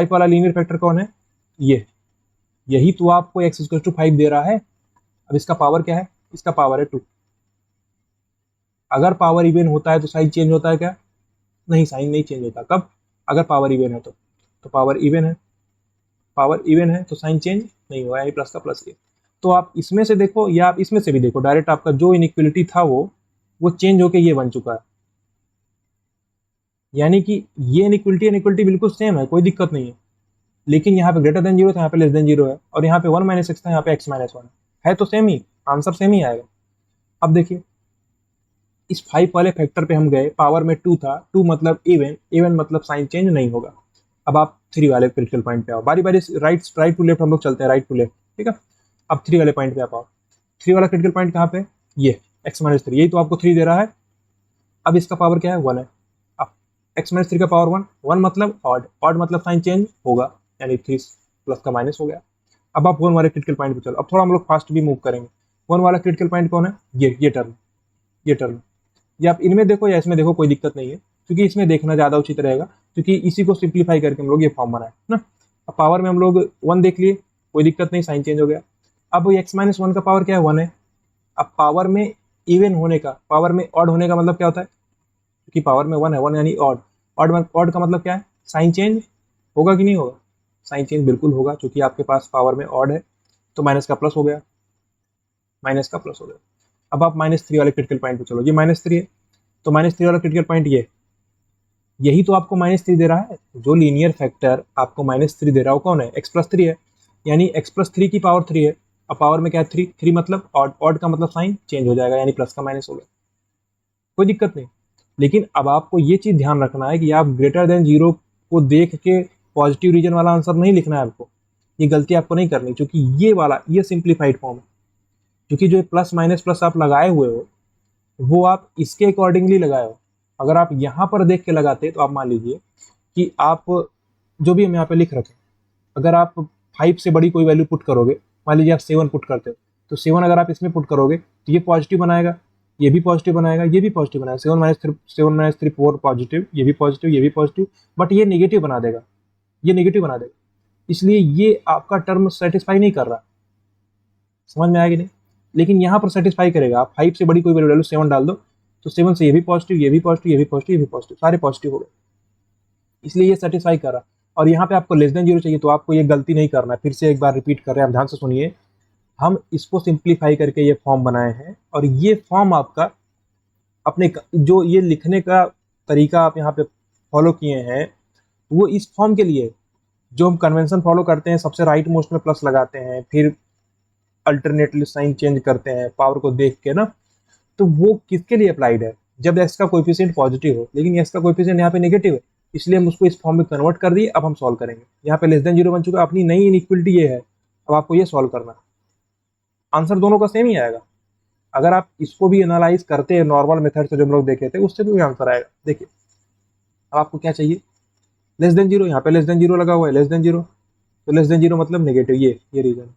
वाला लीनियर फैक्टर कौन है, ये यही तो आपको x इक्वल टू 5 दे रहा है। अब इसका पावर क्या है, इसका पावर है 2। अगर पावर इवन होता है तो साइन चेंज होता है क्या, नहीं, साइन नहीं चेंज होता। कब, अगर पावर इवन है तो पावर इवन है तो साइन चेंज नहीं हुआ, यानी प्लस का प्लस ये। तो आप इसमें से देखो या आप इसमें से भी देखो, डायरेक्ट आपका जो इनइक्वलिटी था वो चेंज होके ये बन चुका है, यानी कि ये इनइक्वलिटी बिल्कुल सेम है, कोई दिक्कत नहीं है। लेकिन यहाँ पे ग्रेटर देन 0 था, यहाँ पे लेस देन 0 है, और यहाँ पे 1 माइनस एक्स था, यहाँ पे x माइनस 1 है तो सेम ही, आंसर सेम ही आएगा। अब देखिए इस 5 वाले फैक्टर पे हम गए, पावर में 2 था, 2 मतलब इवन मतलब साइन चेंज नहीं होगा। अब आप 3 वाले क्रिटिकल पॉइंट पे आओ, बारी बारी राइट टू लेफ्ट हम लोग चलते हैं, राइट टू लेफ्ट, ठीक है। अब 3 वाले पॉइंट पे आप आओ, 3 वाला क्रिटिकल पॉइंट कहाँ पे, ये x माइनस 3, यही तो आपको 3 दे रहा है। अब इसका पावर क्या है, 1 है। अब x माइनस 3 का पावर 1 मतलब ऑड मतलब साइन चेंज होगा, यानी 3 प्लस का माइनस हो गया। अब आप 1 वाले क्रिटिकल पॉइंट पे चलो, अब थोड़ा हम लोग फास्ट भी मूव करेंगे। 1 वाला क्रिटिकल पॉइंट कौन है, ये टर्म, ये आप इनमें देखो या इसमें देखो, कोई दिक्कत नहीं है, क्योंकि इसमें देखना ज़्यादा उचित रहेगा, क्योंकि इसी को सिंप्लीफाई करके हम लोग ये फॉर्म बनाए ना। अब पावर में हम लोग 1 देख लिए, कोई दिक्कत नहीं, साइन चेंज हो गया। अब x माइनस 1 का पावर क्या है, 1 है। अब पावर में इवन होने का, पावर में ऑड होने का मतलब क्या होता है, क्योंकि पावर में 1 है, 1 यानी ऑड का मतलब क्या है, साइन चेंज होगा कि नहीं होगा, साइन चेंज बिल्कुल होगा, क्योंकि आपके पास पावर में ऑड है तो माइनस का प्लस हो गया, अब आप -3 वाले क्रिटिकल पॉइंट पे चलो, ये -3 है, तो -3 वाला क्रिटिकल पॉइंट यही तो आपको -3 दे रहा है। जो लीनियर फैक्टर आपको -3 दे रहा है वो कौन है, x प्लस 3 है, यानी x प्लस 3 की पावर 3 है। अब पावर में क्या है 3 मतलब ऑड का मतलब साइन चेंज हो जाएगा, यानी प्लस का माइनस हो गया, कोई दिक्कत नहीं। लेकिन अब आपको ये चीज़ ध्यान रखना है कि आप ग्रेटर देन 0 को देख के पॉजिटिव रीजन वाला आंसर नहीं लिखना है आपको, ये गलती आपको नहीं करनी, क्योंकि ये सिंप्लीफाइड फॉर्म है, क्योंकि जो प्लस माइनस प्लस आप लगाए हुए हो वो आप इसके अकॉर्डिंगली लगाए हो। अगर आप यहाँ पर देख के लगाते तो आप मान लीजिए कि आप जो भी हम यहाँ पे लिख रखे, अगर आप 5 से बड़ी कोई वैल्यू पुट करोगे, मान लीजिए आप 7 पुट करते हो, तो 7 अगर आप इसमें पुट करोगे तो ये पॉजिटिव बनाएगा, ये भी पॉजिटिव बनाएगा, ये भी पॉजिटिव बनाएगा, 7 - 3 4 पॉजिटिव, ये भी पॉजिटिव, बट ये नेगेटिव बना देगा, इसलिए ये आपका टर्म सेटिस्फाई नहीं कर रहा। समझ में आया कि नहीं, लेकिन यहाँ पर सेटिस्फाई करेगा। आप 5 से बड़ी कोई वैल्यू डालो, 7 डाल दो, तो 7 से ये भी पॉजिटिव, ये भी पॉजिटिव, ये भी पॉजिटिव, ये भी पॉजिटिव, सारे पॉजिटिव हो गए, इसलिए ये सेटिस्फाई कर रहा। और यहाँ पे आपको लेस देन 0 चाहिए, तो आपको ये गलती नहीं करना है। फिर से एक बार रिपीट कर रहे हैं, आप ध्यान से सुनिए, हम इसको सिंप्लीफाई करके ये फॉर्म बनाए हैं, और ये फॉर्म आपका अपने जो ये लिखने का तरीका आप यहाँ पे फॉलो किए हैं, वो इस फॉर्म के लिए जो हम कन्वेंशन फॉलो करते हैं, सबसे राइट मोस्ट में प्लस लगाते हैं, फिर अल्टरनेटली साइन चेंज करते हैं पावर को देख के ना, तो वो किसके लिए अप्लाइड है, जब x का कोएफिशिएंट पॉजिटिव हो, लेकिन x का कोएफिशिएंट यहाँ पे नेगेटिव है, इसलिए हम उसको इस फॉर्म में कन्वर्ट कर दिए। अब हम सॉल्व करेंगे, यहाँ पे लेस देन 0 बन चुका, अपनी नई इनइक्वलिटी ये है, अब आपको ये सॉल्व करना है, आंसर दोनों का सेम ही आएगा। अगर आप इसको भी एनालाइज करते हैं नॉर्मल मेथड से जो हम लोग देखे थे, उससे भी आंसर आएगा। देखिए अब आपको क्या चाहिए, लेस देन 0, यहाँ पे लेस देन 0 लगा हुआ है, लेस देन 0, तो लेस देन 0 मतलब नेगेटिव, ये रीजन,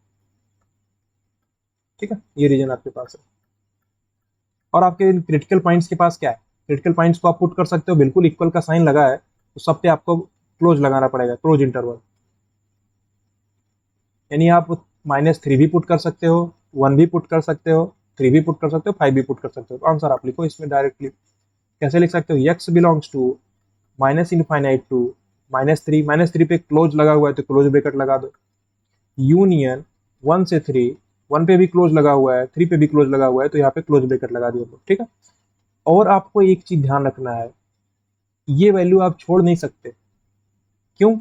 ठीक है, ये रीजन आपके पास है। और आपके क्रिटिकल पॉइंट्स के पास क्या है, क्रिटिकल पॉइंट्स को आप पुट कर सकते हो, बिल्कुल इक्वल का साइन लगा है तो सब पे आपको क्लोज लगाना पड़ेगा, क्लोज इंटरवल, यानी आप -3 भी पुट कर सकते हो, 1 भी पुट कर सकते हो, 3 भी पुट कर सकते हो, 5 भी पुट कर सकते हो। तो आंसर आप लिखो इसमें डायरेक्टली, कैसे लिख सकते हो, x बिलोंग्स टू -∞ टू -3 पे क्लोज लगा हुआ है तो क्लोज ब्रैकेट लगा दो, यूनियन 1 से 3, 1 पे भी क्लोज लगा हुआ है, 3 पे भी क्लोज लगा हुआ है, तो यहाँ पे क्लोज ब्रैकेट लगा दिया, ठीक है। और आपको एक चीज ध्यान रखना है, ये वैल्यू आप छोड़ नहीं सकते, क्यों,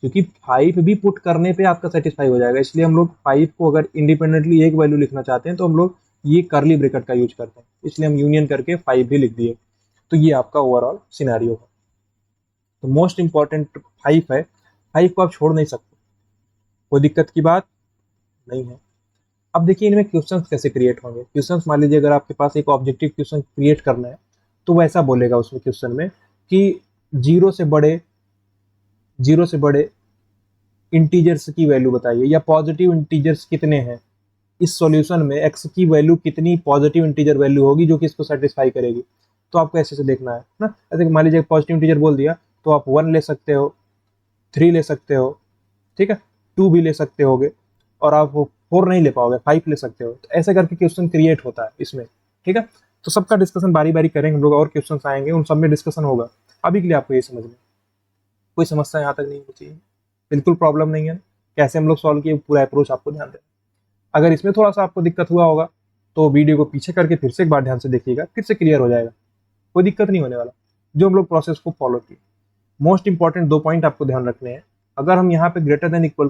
क्योंकि 5 भी पुट करने पे आपका सेटिस्फाई हो जाएगा, इसलिए हम लोग 5 को अगर इंडिपेंडेंटली एक वैल्यू लिखना चाहते हैं तो हम लोग ये करली ब्रैकेट का यूज करते हैं, इसलिए हम यूनियन करके 5 भी लिख दिए। तो ये आपका ओवरऑल सिनेरियो है। तो मोस्ट इंपॉर्टेंट 5 है, 5 को आप छोड़ नहीं सकते, कोई दिक्कत की बात नहीं है। अब देखिए इनमें क्वेश्चंस कैसे क्रिएट होंगे। क्वेश्चंस मान लीजिए अगर आपके पास एक ऑब्जेक्टिव क्वेश्चन क्रिएट करना है तो वो ऐसा बोलेगा उसमें क्वेश्चन में कि जीरो से बड़े इंटीजर्स की वैल्यू बताइए, या पॉजिटिव इंटीजर्स कितने हैं इस सॉल्यूशन में, एक्स की वैल्यू कितनी पॉजिटिव इंटीजर वैल्यू होगी जो कि इसको सेटिस्फाई करेगी। तो आपको ऐसे से देखना है ना। ऐसे मान लीजिए पॉजिटिव इंटीजर बोल दिया तो आप 1 ले सकते हो, 3 ले सकते हो, ठीक है, 2 भी ले सकते होगे, और आप 4 नहीं ले पाओगे, 5 ले सकते हो। तो ऐसे करके क्वेश्चन क्रिएट होता है इसमें, ठीक है। तो सबका डिस्कशन बारी बारी करेंगे हम लोग, और क्वेश्चन आएंगे उन सब में डिस्कशन होगा। अभी के लिए आपको ये समझ में कोई समस्या यहाँ तक नहीं होनी चाहिए, बिल्कुल प्रॉब्लम नहीं है। कैसे हम लोग सॉल्व किए पूरा अप्रोच आपको ध्यान देना। अगर इसमें थोड़ा सा आपको दिक्कत हुआ होगा तो वीडियो को पीछे करके फिर से एक बार ध्यान से देखिएगा, फिर से क्लियर हो जाएगा, कोई दिक्कत नहीं होने वाला। जो हम लोग प्रोसेस को फॉलो किए, मोस्ट इंपॉर्टेंट 2 पॉइंट आपको ध्यान रखने हैं। अगर हम यहाँ पे ग्रेटर देन इक्वल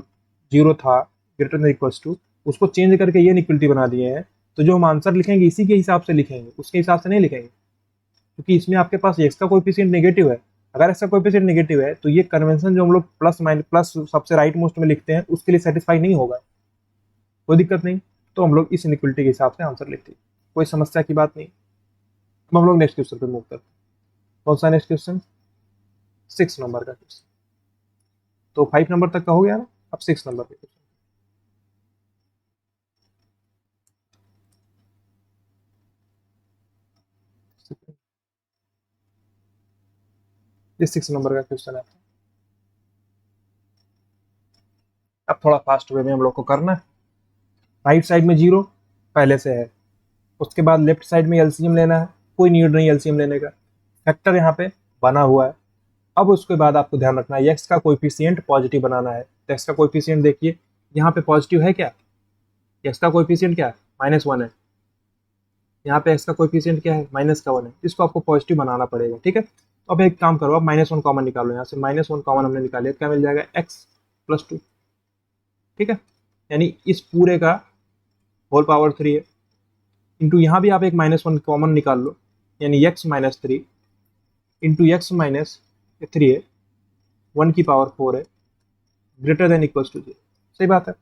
0 था, ग्रेटर देन इक्वल्स टू, उसको चेंज करके ये इक्वलिटी बना दिए हैं, तो जो हम आंसर लिखेंगे इसी के हिसाब से लिखेंगे, उसके हिसाब से नहीं लिखेंगे, क्योंकि इसमें आपके पास एक्स का कोएफिशिएंट नेगेटिव है। अगर एक्स का कोएफिशिएंट नेगेटिव है तो ये कन्वेंशन जो हम लोग प्लस माइनस प्लस सबसे राइट मोस्ट में लिखते हैं उसके लिए सेटिस्फाई नहीं होगा, कोई दिक्कत नहीं। तो हम लोग इस इनइक्वलिटी के हिसाब से आंसर लिखते हैं, कोई समस्या की बात नहीं। अब हम लोग नेक्स्ट क्वेश्चन पे मूव करते हैं। कौन सा नेक्स्ट क्वेश्चन? 6 नंबर का क्वेश्चन। तो 5 नंबर तक का हो गया ना, अब 6 नंबर पे क्वेश्चन। ये 6 नंबर का क्वेश्चन है। अब थोड़ा फास्ट वे में हम लोग को करना है। राइट साइड में 0 पहले से है, उसके बाद लेफ्ट साइड में एलसीएम लेना है, कोई नीड नहीं एलसीएम लेने का, फैक्टर यहाँ पे बना हुआ है। अब उसके बाद आपको ध्यान रखना है एक्स का कोएफिशिएंट पॉजिटिव बनाना है। तो एक्स का कोएफिशिएंट देखिए यहाँ पे पॉजिटिव है क्या, एक्स का कोएफिशिएंट क्या है, -1 है। यहाँ पे एक्स का कोएफिशिएंट क्या है, -1 है। इसको आपको पॉजिटिव बनाना पड़ेगा, ठीक है। तो अब एक काम करो, अब -1 कॉमन निकालो, यहाँ से -1 कॉमन हमने निकाले, क्या मिल जाएगा, x+2, ठीक है। यानी इस पूरे का होल पावर 3 है, इंटू यहाँ भी आप एक -1 कॉमन निकाल लो, यानी x-3 इंटू x-3 है, 1 की पावर 4 है, ग्रेटर देन इक्वल्स टू 0। सही बात है,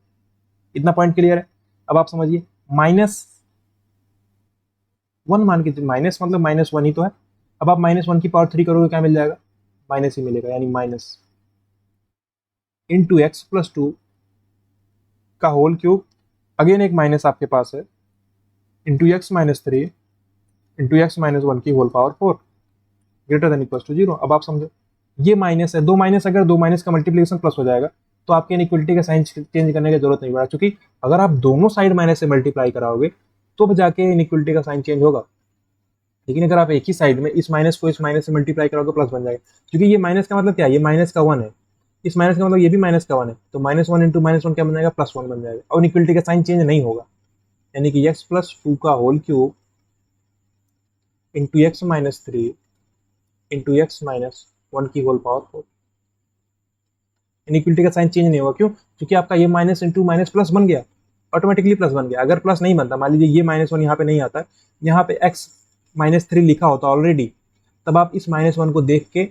इतना पॉइंट क्लियर है। अब आप समझिए -1 मान के, माइनस मतलब -1 ही तो है। अब आप -1 की पावर 3 करोगे, क्या मिल जाएगा, माइनस ही मिलेगा, यानी माइनस इंटू x+2 का होल क्यूब, अगेन एक माइनस आपके पास है, इंटू x-3 इंटू x-1 की whole power 4 greater than equals to 0। अब आप समझो ये माइनस है, 2 माइनस, अगर 2 माइनस का मल्टीप्लिकेशन प्लस हो जाएगा तो आपके इनइक्वलिटी का साइन चेंज करने की जरूरत नहीं पड़ा, क्योंकि अगर आप दोनों साइड माइनस से मल्टीप्लाई कराओगे तो जाके इनइक्वलिटी का साइन चेंज होगा। लेकिन अगर आप एक ही साइड में इस माइनस को इस माइनस से मल्टीप्लाई करोगे प्लस बन जाएगा, क्योंकि ये माइनस का मतलब क्या है, ये माइनस का 1 है, इस माइनस का मतलब ये भी माइनस का 1 है, तो -1 इंटू -1 क्या बन जाएगा, +1 बन जाएगा, और इक्वलिटी का साइन चेंज नहीं होगा। यानी कि x+2 का whole cube into x-3 into x-1 की होल पावर 4, इनइक्वलिटी का साइन चेंज नहीं होगा। क्यों? क्योंकि आपका ये माइनस इंटू माइनस प्लस बन गया, ऑटोमेटिकली प्लस बन गया। अगर प्लस नहीं बनता, मान लीजिए ये -1 यहाँ पे नहीं आता, यहाँ पे x-3 लिखा होता ऑलरेडी, तब आप इस -1 को देख के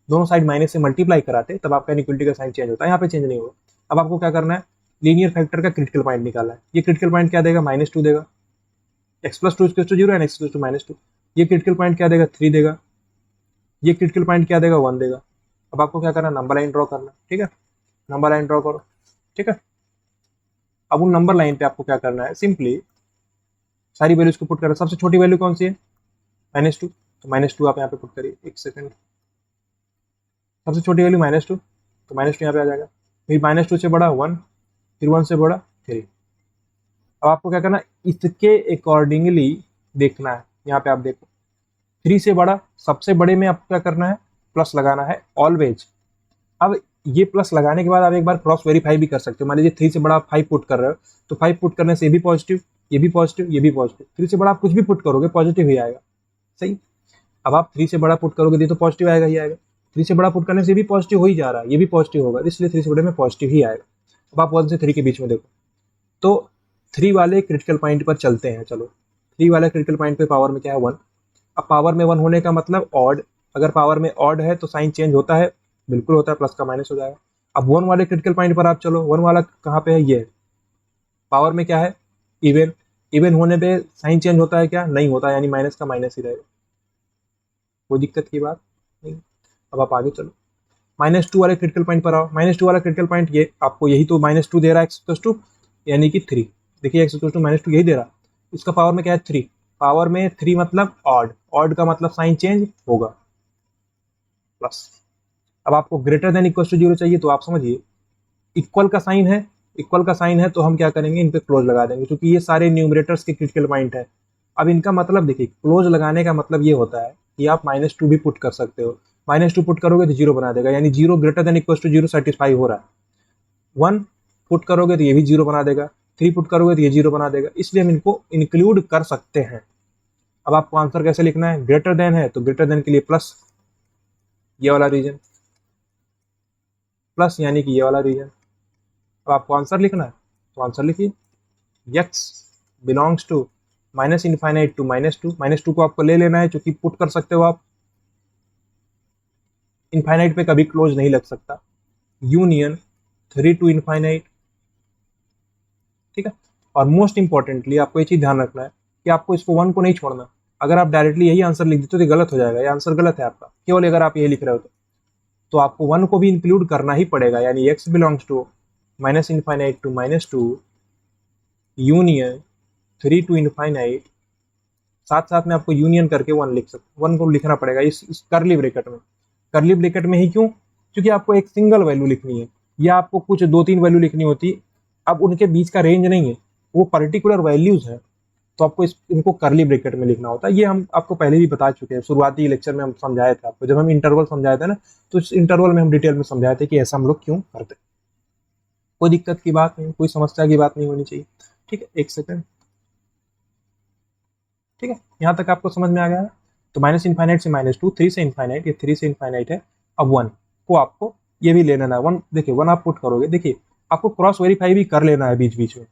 दोनों साइड माइनस से मल्टीप्लाई कराते, तब आपका इनइक्वलिटी का साइन चेंज होता है, यहाँ पे चेंज नहीं होगा। अब आपको क्या करना है, लीनियर फैक्टर का क्रिटिकल पॉइंट निकालना है। ये क्रिटिकल पॉइंट क्या देगा, -2 देगा, x+2 0 एंड x+2 -2। ये क्रिटिकल पॉइंट क्या देगा, 3 देगा। ये क्रिटिकल पॉइंट क्या देगा, 1 देगा। अब आपको क्या करना है, नंबर लाइन ड्रॉ करना, ठीक है, नंबर लाइन ड्रॉ करो, ठीक है। अब उन नंबर लाइन पे आपको क्या करना है, सिंपली सारी वैल्यूज को पुट करना। सबसे छोटी वैल्यू कौन सी है, -2, तो -2 आप यहाँ पे पुट करिए, एक सेकंड। सबसे छोटी वैल्यू -2, तो -2 यहाँ पे आ जाएगा, फिर -2 से बड़ा 1, फिर 1 से बड़ा 3। अब आपको क्या करना है, इसके अकॉर्डिंगली देखना है। यहाँ पे आप देखो 3 से बड़ा, सबसे बड़े में आपको क्या करना है, प्लस लगाना है ऑलवेज। अब ये प्लस लगाने के बाद आप एक बार क्रॉस वेरीफाई भी कर सकते हो। मान लीजिए 3 से बड़ा आप 5 पुट कर रहे हो, तो 5 पुट करने से ये भी पॉजिटिव, ये भी पॉजिटिव, ये भी पॉजिटिव। 3 से बड़ा आप कुछ भी पुट करोगे पॉजिटिव ही आएगा, सही। अब आप 3 से बड़ा पुट करोगे ये तो पॉजिटिव आएगा ही आएगा। 3 से बड़ा पुट करने से भी पॉजिटिव हो ही जा रहा है, ये भी पॉजिटिव होगा, इसलिए 3 से बड़े में पॉजिटिव ही आएगा। अब आप 1 से 3 के बीच में देखो, तो 3 वाले क्रिटिकल पॉइंट पर चलते हैं। चलो 3 वाले क्रिटिकल पॉइंट पे पावर में क्या है, 1। अब पावर में 1 होने का मतलब ऑड, अगर पावर में ऑड है तो साइन चेंज होता है, बिल्कुल होता है, प्लस का माइनस हो जाएगा। अब 1 वाले क्रिटिकल पॉइंट पर आप चलो, 1 वाला कहाँ पे है, ये पावर में क्या है, इवन। इवन होने पे साइन चेंज होता है क्या, नहीं होता, यानी माइनस का माइनस ही रहेगा, कोई दिक्कत की बात नहीं। अब आप आगे चलो, -2 वाले क्रिटिकल पॉइंट पर आओ। -2 वाला क्रिटिकल पॉइंट ये आपको यही तो -2 दे रहा है, x यानी कि 3। देखिए x -2 यही दे रहा है, इसका पावर में क्या है 3, पावर में 3 मतलब ऑड, ऑड का मतलब साइन चेंज होगा, प्लस। अब आपको ग्रेटर देन इक्वल टू 0 चाहिए, तो आप समझिए इक्वल का साइन है, इक्वल का साइन है तो हम क्या करेंगे, इन पे क्लोज लगा देंगे, क्योंकि ये सारे न्यूमरेटर्स के क्रिटिकल पॉइंट है। अब इनका मतलब देखिए, क्लोज लगाने का मतलब ये होता है कि आप -2 भी पुट कर सकते हो, -2 पुट करोगे तो 0 बना देगा, यानी 0 greater than equal to 0 satisfy हो रहा है। 1 पुट करोगे तो ये भी 0 बना देगा, 3 पुट करोगे तो ये 0 बना देगा, इसलिए हम इनको इंक्लूड कर सकते हैं। अब आपको आंसर कैसे लिखना है, ग्रेटर देन है तो ग्रेटर देन के लिए प्लस, ये वाला रीजन, प्लस यानी कि ये वाला रीजन। अब आपको आंसर लिखना है तो आंसर लिखिए, x belongs to minus infinite to -2, -2 को आपको ले लेना है, क्योंकि पुट कर सकते हो आप, इनफाइनाइट पे कभी क्लोज नहीं लग सकता, यूनियन 3 टू इनफाइनाइट, ठीक है। और मोस्ट इंपॉर्टेंटली आपको ये चीज ध्यान रखना है कि आपको इसको 1 को नहीं छोड़ना। अगर आप डायरेक्टली यही आंसर लिख देते हो तो गलत हो जाएगा, ये आंसर गलत है आपका, केवल अगर आप ये लिख रहे हो तो आपको 1 को भी इंक्लूड करना ही पड़ेगा, यानी x belongs to minus infinite to -2 union 3 to infinite, साथ साथ में आपको यूनियन करके 1 लिख सकते, 1 को लिखना पड़ेगा इस करली ब्रैकेट में। करली ब्रैकेट में ही क्यों, क्योंकि आपको एक सिंगल वैल्यू लिखनी है, या आपको कुछ 2-3 वैल्यू लिखनी होती, अब उनके बीच का रेंज नहीं है, वो पर्टिकुलर वैल्यूज है, तो आपको इनको करली ब्रैकेट में लिखना होता है। ये हम आपको पहले भी बता चुके हैं, शुरुआती लेक्चर में हम समझाए थे आपको, जब हम इंटरवल समझाए थे ना, तो इस इंटरवल में हम डिटेल में समझाए थे कि ऐसा हम लोग क्यों करते। कोई दिक्कत की बात नहीं, कोई समस्या की बात नहीं होनी चाहिए, ठीक है। एक सेकंड, ठीक है, यहाँ तक आपको समझ में आ गया है। तो माइनस इनफाइनाइट से -2, 3 से इनफाइनाइट, ये 3 से इनफाइनाइट है। अब 1 को आपको ये भी ले लेना है, 1 देखिए 1 आप पुट करोगे, देखिए आपको क्रॉस वेरीफाई भी कर लेना है बीच बीच में।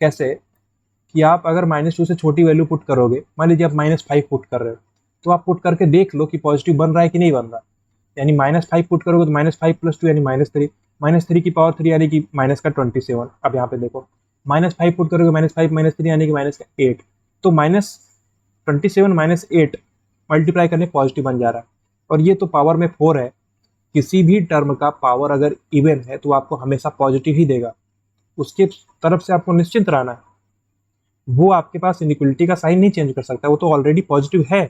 कैसे, कि आप अगर -2 से छोटी वैल्यू पुट करोगे, मान लीजिए आप -5 पुट कर रहे हो, तो आप पुट करके देख लो कि पॉजिटिव बन रहा है कि नहीं बन रहा, यानी -5 पुट करोगे तो -5 + 2 यानी -3, -3 की पावर 3 यानी कि माइनस का 27। अब यहाँ पे देखो, -5 पुट करोगे, -5 -3 यानी कि -8, तो -27 -8 मल्टीप्लाई करने पॉजिटिव बन जा रहा है, और ये तो पावर में 4 है, किसी भी टर्म का पावर अगर इवन है तो आपको हमेशा पॉजिटिव ही देगा, उसके तरफ से आपको निश्चिंत रहना है। वो आपके पास इनइक्वलिटी का साइन नहीं चेंज कर सकता, वो तो ऑलरेडी पॉजिटिव है,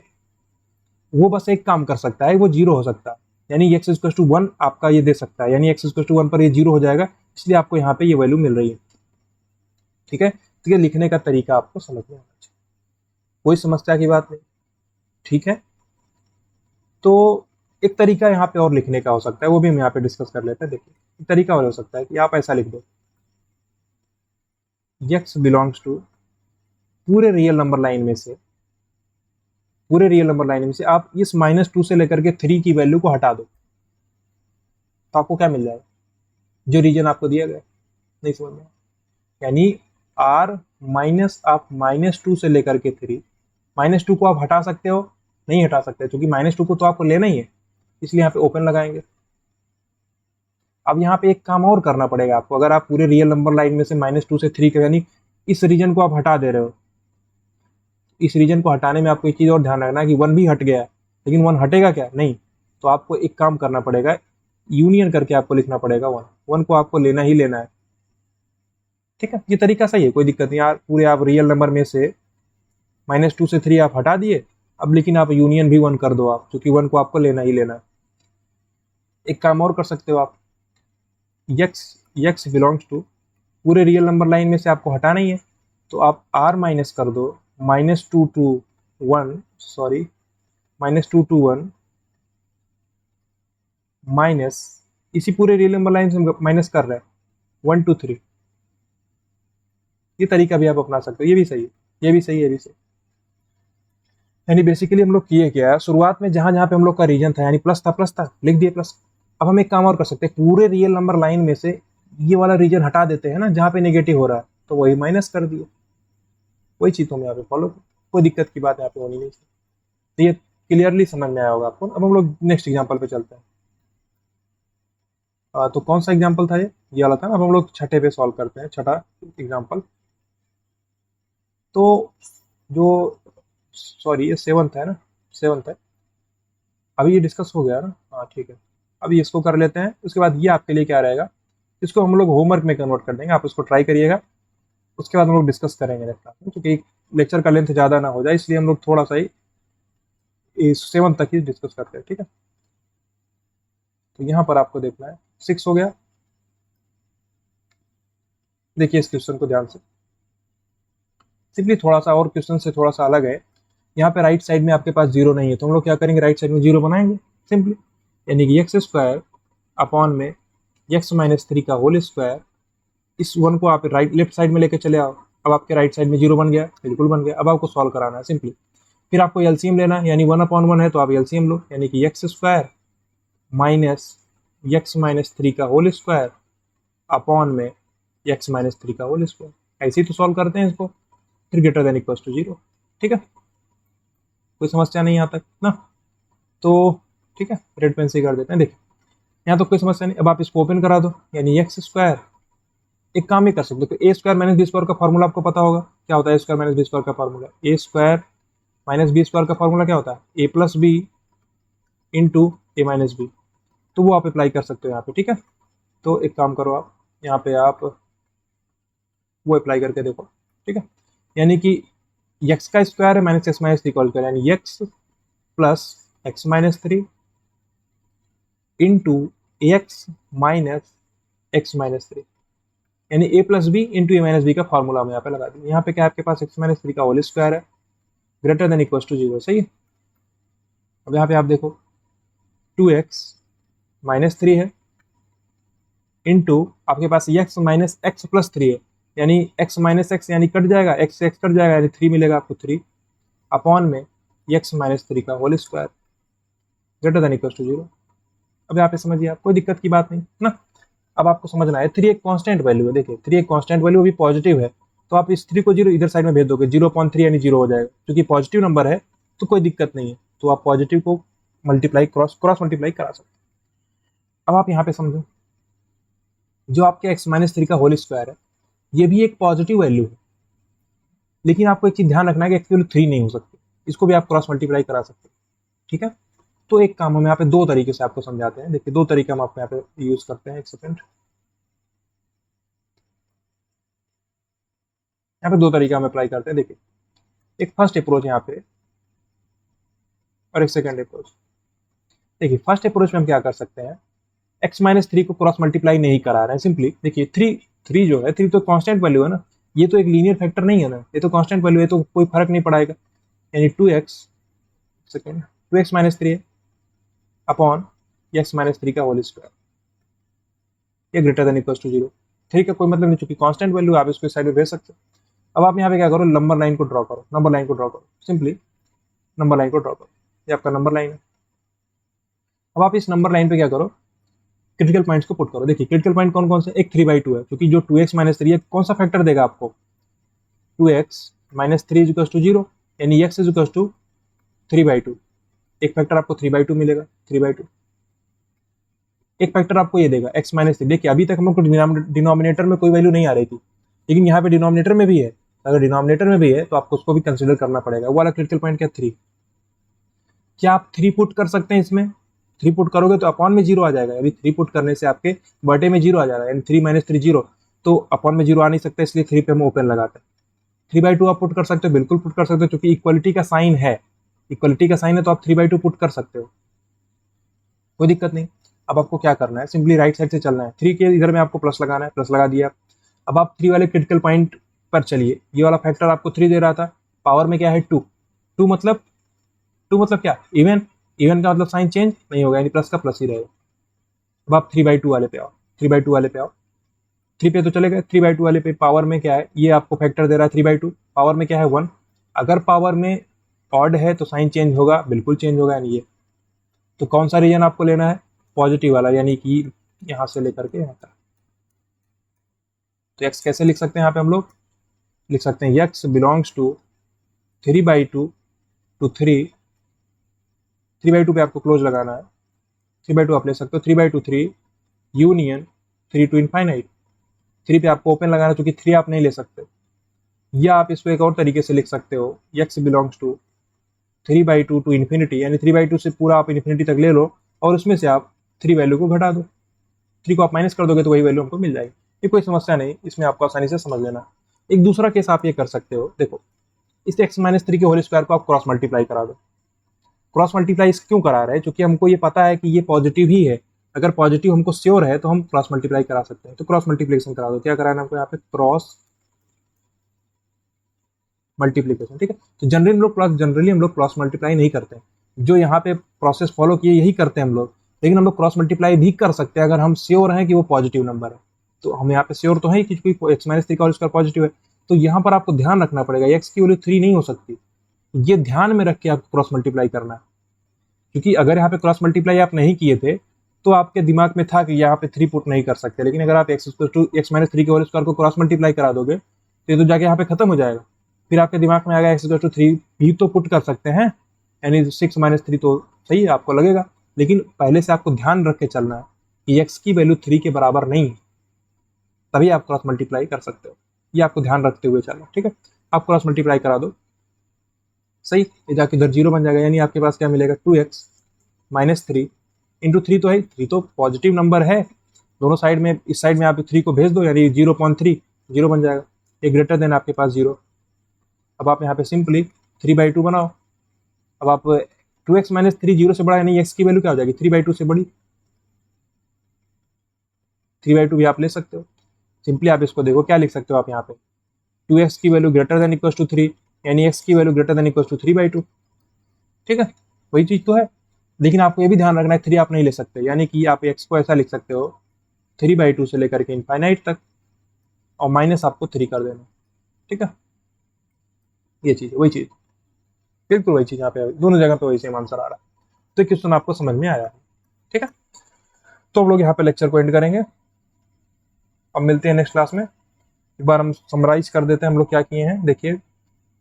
वो बस एक काम कर सकता है, वो 0 हो सकता है, यानी x = 1 आपका ये दे सकता है, यानी x = 1 पर ये 0 हो जाएगा, इसलिए आपको यहाँ पे ये वैल्यू मिल रही है, ठीक है। तो ये लिखने का तरीका आपको समझ में आना चाहिए, कोई समस्या की बात नहीं, ठीक है। तो एक तरीका यहाँ पे और लिखने का हो सकता है, वो भी हम यहाँ पे डिस्कस कर लेते हैं। देखिए एक तरीका और हो सकता है कि आप ऐसा लिख दो, x बिलोंग्स टू, पूरे रियल नंबर लाइन में से, पूरे रियल नंबर लाइन में से आप इस -2 से लेकर के 3 की वैल्यू को हटा दो, तो आपको क्या मिल जाएगा, जो रीजन आपको दिया गया, नहीं समझ में, यानी r माइनस, आप -2 से लेकर के 3, -2 को आप हटा सकते हो, नहीं हटा सकते, क्योंकि -2 को तो आपको लेना ही है, इसलिए यहाँ पे ओपन लगाएंगे। अब यहाँ पे एक काम और करना पड़ेगा आपको, अगर आप पूरे रियल नंबर लाइन में से -2 से 3 यानी इस रीजन को आप हटा दे रहे हो, इस रीजन को हटाने में आपको एक चीज और ध्यान रखना है कि 1 भी हट गया है, लेकिन 1 हटेगा क्या, नहीं, तो आपको एक काम करना पड़ेगा, यूनियन करके आपको लिखना पड़ेगा 1, 1 को आपको लेना ही लेना है, ठीक है। ये तरीका सही है, कोई दिक्कत नहीं यार, पूरे आप रियल नंबर में से -2 से 3 आप हटा दिए, अब लेकिन आप यूनियन भी 1 कर दो आप, क्योंकि 1 को आपको लेना ही लेना है। एक काम और कर सकते हो आप, x बिलोंग्स टू, पूरे रियल नंबर लाइन में से आपको हटाना ही है, तो आप r माइनस कर दो, -2 to 1, सॉरी, -2 to 1 माइनस, इसी पूरे रियल नंबर लाइन से माइनस कर रहे हैं 1 to 3, ये तरीका भी आप अपना सकते हो, ये भी सही है, ये भी सही है, ये भी सही। यानी बेसिकली हम लोग किए क्या है, शुरुआत में जहां जहां पे हम लोग का रीजन था, यानी प्लस था, प्लस था, लिख दिए प्लस। अब हम एक काम और कर सकते हैं, पूरे रियल नंबर लाइन में से ये वाला रीजन हटा देते हैं ना, जहां पे नेगेटिव हो रहा है, तो वही माइनस कर दिए, वही चीज तो हम यहाँ पे फॉलो, कोई दिक्कत की बात यहाँ पे होनी नहीं चाहिए। तो ये क्लियरली समझ में आया होगा आपको। अब हम लोग नेक्स्ट एग्जाम्पल पे चलते हैं। तो कौन सा एग्जाम्पल था ये वाला था ना। अब हम लोग छठे पे सॉल्व करते हैं, छठा एग्जाम्पल। तो जो सॉरी ये सेवंथ है ना, सेवंथ है। अभी ये डिस्कस हो गया ना, हाँ ठीक है। अभी इसको कर लेते हैं, उसके बाद ये आपके लिए क्या रहेगा, इसको हम लोग होमवर्क में कन्वर्ट कर देंगे, आप इसको ट्राई करिएगा। उसके बाद हम लोग डिस्कस करेंगे नेक्स्ट क्लास में, क्योंकि लेक्चर का लेंथ ज़्यादा ना हो जाए, इसलिए हम लोग थोड़ा सा ही सेवन तक ही डिस्कस करते हैं, ठीक है। तो यहाँ पर आपको देखना है 6 हो गया। देखिए इस क्वेश्चन को ध्यान से, सिंपली थोड़ा सा और क्वेश्चन से थोड़ा सा अलग है। यहाँ पे राइट साइड में आपके पास जीरो नहीं है, तो हम लोग क्या करेंगे, राइट साइड में जीरो बनाएंगे सिंपली, यानी कि एक्स स्क्वायर अपॉन में एक्स माइनस 3 का होल स्क्वायर। इस वन को आप राइट लेफ्ट साइड में लेके चले आओ। अब आपके राइट साइड में जीरो बन गया, बिल्कुल बन गया। अब आपको सॉल्व कराना है सिंपली, फिर आपको एलसीएम लेना है, यानी 1/1 है तो आप एलसीएम लो, यानी कि x square minus x minus 3 का होल स्क्वायर अपॉन में एक्स माइनस 3 का होल स्क्वायर। ऐसे ही तो सॉल्व करते हैं इसको, फिर greater than equal to zero. ठीक है, कोई समस्या नहीं यहाँ तक ना। तो ठीक है, रेड पेन से कर देते हैं। देखिए यहाँ तो कोई समस्या नहीं। अब आप इसको ओपन करा दो, यानी एक्स स्क्वायर। एक काम ही कर सकते हो, ए स्क्वायर माइनस बी स्क्वायर का फॉर्मूला आपको पता होगा, क्या होता है ए स्क्वायर माइनस बी स्क्वायर का फॉर्मूला। ए स्क्वायर माइनस बी स्क्वायर का फॉर्मूला क्या होता है, ए प्लस बी इंटू ए माइनस बी। तो वो आप अप्लाई कर सकते हो यहाँ पे, ठीक है। तो एक काम करो, आप यहाँ पे आप वो अप्लाई करके देखो, ठीक है। यानी कि एक्स का स्क्वायर है माइनस एक्स माइनस 3 का स्क्वायर, यानी x plus x minus 3 into x minus x minus 3, यानी ए प्लस बी इंटू ए माइनस बी का फॉर्मूला हम यहाँ पे लगा दिए। यहाँ पे क्या है आपके पास, एक्स माइनस 3 का होल स्क्वायर है greater than equal to zero, सही है। अब यहाँ पे आप देखो 2x माइनस 3 है इंटू आपके पास एक्स माइनस एक्स प्लस 3 है, यानी एक्स माइनस एक्स यानी कट जाएगा, एक्स से एक्स कट जाएगा, यानी 3 मिलेगा आपको 3 अपॉन में एक्स माइनस 3 का whole square greater than equal to zero. अब यहाँ पे समझिए आप, कोई दिक्कत की बात नहीं ना। अब आपको समझना है 3 एक कांस्टेंट वैल्यू है, देखिए 3 एक कांस्टेंट वैल्यू भी पॉजिटिव है, तो आप इस 3 को जीरो इधर साइड में भेज दोगे, 0.3 यानी जीरो हो जाएगा, क्योंकि पॉजिटिव नंबर है तो कोई दिक्कत नहीं है, तो आप पॉजिटिव को मल्टीप्लाई क्रॉस मल्टीप्लाई करा सकते हैं। अब आप यहाँ पे समझो, जो आपके एक्स माइनस 3 का होल स्क्वायर है ये भी एक पॉजिटिव वैल्यू है, लेकिन आपको एक चीज ध्यान रखना है कि एक्स वैल्यू 3 नहीं हो सकती, इसको भी आप क्रॉस मल्टीप्लाई करा सकते हैं, ठीक है। तो एक काम हम यहाँ पे दो तरीके से आपको समझाते हैं। देखिए दो तरीके हम आपको यहाँ पे यूज करते हैं, एक सेकेंड। यहाँ पे दो तरीका हम अप्लाई करते हैं। देखिए एक फर्स्ट अप्रोच यहाँ पे और एक सेकेंड अप्रोच। देखिए फर्स्ट अप्रोच में हम क्या कर सकते हैं, एक्स माइनस 3 को क्रॉस मल्टीप्लाई नहीं करा रहे हैं सिंपली। देखिए थ्री जो है, 3 तो कांस्टेंट वैल्यू है ना, ये तो एक लीनियर फैक्टर नहीं है ना, ये तो कांस्टेंट वैल्यू है, तो कोई फर्क नहीं पड़ेगा, यानी 2x second 2x minus 3 upon X minus 3 का होल स्क्वायर, ये greater than equal to zero. 3 का कोई मतलब नहीं, चूंकि कांस्टेंट वैल्यू आप इसको साइड में भेज सकते हो। अब आप यहाँ पे क्या करो, नंबर लाइन को ड्रॉ करो, नंबर लाइन को ड्रॉ करो सिंपली, नंबर लाइन को ड्रॉ करो, ये आपका नंबर लाइन है। अब आप इस नंबर लाइन पे क्या करो, क्रिटिकल पॉइंट्स को पुट करो। देखिए क्रिटिकल पॉइंट कौन कौन से, एक 3/2 है, क्योंकि जो 2x माइनस 3 है कौन सा फैक्टर देगा आपको, 2x minus 3 is to zero, यानी x इज टू 3/2। एक फैक्टर आपको 3/2 मिलेगा, 3/2। एक फैक्टर आपको ये देगा x माइनस 3। देखिए अभी तक हम लोग को डिनोमिनेटर में कोई वैल्यू नहीं आ रही थी, लेकिन यहाँ पे डिनोमिनेटर में भी है, अगर डिनोमिनेटर में भी है तो आपको उसको भी कंसिडर करना पड़ेगा। वो वाला क्रिटिकल पॉइंट क्या, 3। क्या आप 3 पुट कर सकते हैं इसमें, 3 पुट करोगे तो अपॉन में जीरो आ जाएगा, अभी 3 पुट करने से आपके बटे में जीरो आ जाएगा, यानी 3 माइनस 3 जीरो, तो अपॉन में जीरो आ नहीं सकता, इसलिए 3 पे हम ओपन लगाते हैं। 3/2 आप पुट कर सकते हो, बिल्कुल पुट कर सकते हो, क्योंकि इक्वलिटी का साइन है, इक्वलिटी का साइन है तो आप 3/2 पुट कर सकते हो, कोई दिक्कत नहीं। अब आपको क्या करना है, सिंपली राइट साइड से चलना है, 3 के इधर में आपको प्लस लगाना है, प्लस लगा दिया। अब आप 3 वाले क्रिटिकल पॉइंट पर चलिए, ये वाला फैक्टर आपको 3 दे रहा था, पावर में क्या है 2, 2 मतलब क्या, इवन, इवन का मतलब साइन चेंज नहीं होगा, यानी प्लस का प्लस ही रहेगा। अब आप 3/2 वाले पे आओ, 3/2 वाले पे आओ, 3 पे तो चले गए, 3/2 वाले पे पावर में क्या है, ये आपको फैक्टर दे रहा है 3/2, पावर में क्या है 1, अगर पावर में ऑड है तो साइन चेंज होगा, बिल्कुल चेंज होगा, यानी ये। तो कौन सा रीजन आपको लेना है, पॉजिटिव वाला, यानी कि यहाँ से लेकर के यहाँ तक। तो एक्स कैसे लिख सकते हैं, यहाँ पे हम लोग लिख सकते हैं एक्स बिलोंग्स टू 3/2 टू 3/2 पे आपको क्लोज लगाना है, 3/2 आप ले सकते हो, 3/2 3 यूनियन 3 टू इनफाइनाइट। 3 पे आपको ओपन लगाना, चूंकि 3 आप नहीं ले सकते। या आप इसको एक और तरीके से लिख सकते हो, x belongs to 3/2 to infinity, यानी 3/2 से पूरा आप इन्फिनिटी तक ले लो और उसमें से आप 3 वैल्यू को घटा दो। 3 को आप माइनस कर दोगे तो वही वैल्यू हमको मिल जाएगी। ये कोई समस्या नहीं, इसमें आपको आसानी से समझ लेना। एक दूसरा केस आप ये कर सकते हो, देखो इस x-3 के होल स्क्वायर को आप क्रॉस मल्टीप्लाई करा दो। क्रॉस मल्टीप्लाई क्यों करा रहे हैं? क्योंकि हमको ये पता है कि ये पॉजिटिव ही है। अगर पॉजिटिव हमको श्योर है तो हम क्रॉस मल्टीप्लाई करा सकते हैं। तो क्रॉस मल्टीप्लिकेशन करा दो। क्या कराना है हमको यहाँ पे? Cross multiplication. ठीक है, तो जनरली हम लोग क्रॉस मल्टीप्लाई नहीं करते हैं। जो यहाँ पे प्रोसेस फॉलो किए यही करते हैं हम लोग, लेकिन हम लोग क्रॉस मल्टीप्लाई भी कर सकते हैं अगर हम श्योर हैं कि वो पॉजिटिव नंबर है। तो हम यहाँ पे श्योर तो है कि कोई x-3 का होल स्क्वायर पॉजिटिव है। तो यहाँ पर आपको ध्यान रखना पड़ेगा, x की वैल्यू 3 नहीं हो सकती। ये ध्यान में रख के आपको क्रॉस मल्टीप्लाई करना है, क्योंकि अगर यहाँ पे क्रॉस मल्टीप्लाई आप नहीं किए थे तो आपके दिमाग में था कि यहाँ पे 3 पुट नहीं कर सकते। लेकिन अगर आप x-3 के होल स्क्वायर को क्रॉस मल्टीप्लाई करा दोगे तो ये तो जाके यहाँ पे खत्म हो जाएगा। फिर आपके दिमाग में आएगा x=3 भी तो पुट कर सकते हैं, यानी 6-3 तो सही है, आपको लगेगा। लेकिन पहले से आपको ध्यान रख के चलना है कि x की वैल्यू 3 के बराबर नहीं है, तभी आप क्रॉस मल्टीप्लाई कर सकते हो। ये आपको ध्यान रखते हुए चलना, ठीक है। आप क्रॉस मल्टीप्लाई करा दो, सही, ये जाके इधर 0 बन जाएगा, यानी आपके पास क्या मिलेगा? 2x-3 इंटू 3 तो है, 3 तो पॉजिटिव नंबर है। दोनों साइड में, इस साइड में आप 3 को भेज दो, यानी 0.3 0 बन जाएगा। ये ग्रेटर देन आपके पास 0। अब आप यहाँ पे सिंपली 3/2 बनाओ। अब आप 2x-3 0 से बड़ा, यानी x की वैल्यू क्या हो जाएगी? 3/2 से बड़ी। 3/2 भी आप ले सकते हो। सिंपली आप इसको देखो, क्या लिख सकते हो आप यहाँ पे? 2x की value greater than equal to 3, यानी x की value greater than equal to 3/2। ठीक है, वही चीज तो है। लेकिन आपको ये भी ध्यान रखना है 3 आप नहीं ले सकते, यानी कि आप x को ऐसा लिख सकते हो 3/2 से लेकर के इनफाइनाइट तक, और माइनस आपको 3 कर देना। ठीक है, ये चीज, वही चीज, बिल्कुल वही चीज यहाँ पे दोनों जगह पे वही सेम आंसर आ रहा है। तो क्वेश्चन आपको समझ में आया है। ठीक है, तो हम लोग यहाँ पे लेक्चर को एंड करेंगे। अब मिलते हैं नेक्स्ट क्लास में। एक बार हम समराइज कर देते हैं हम लोग क्या किए हैं। देखिए,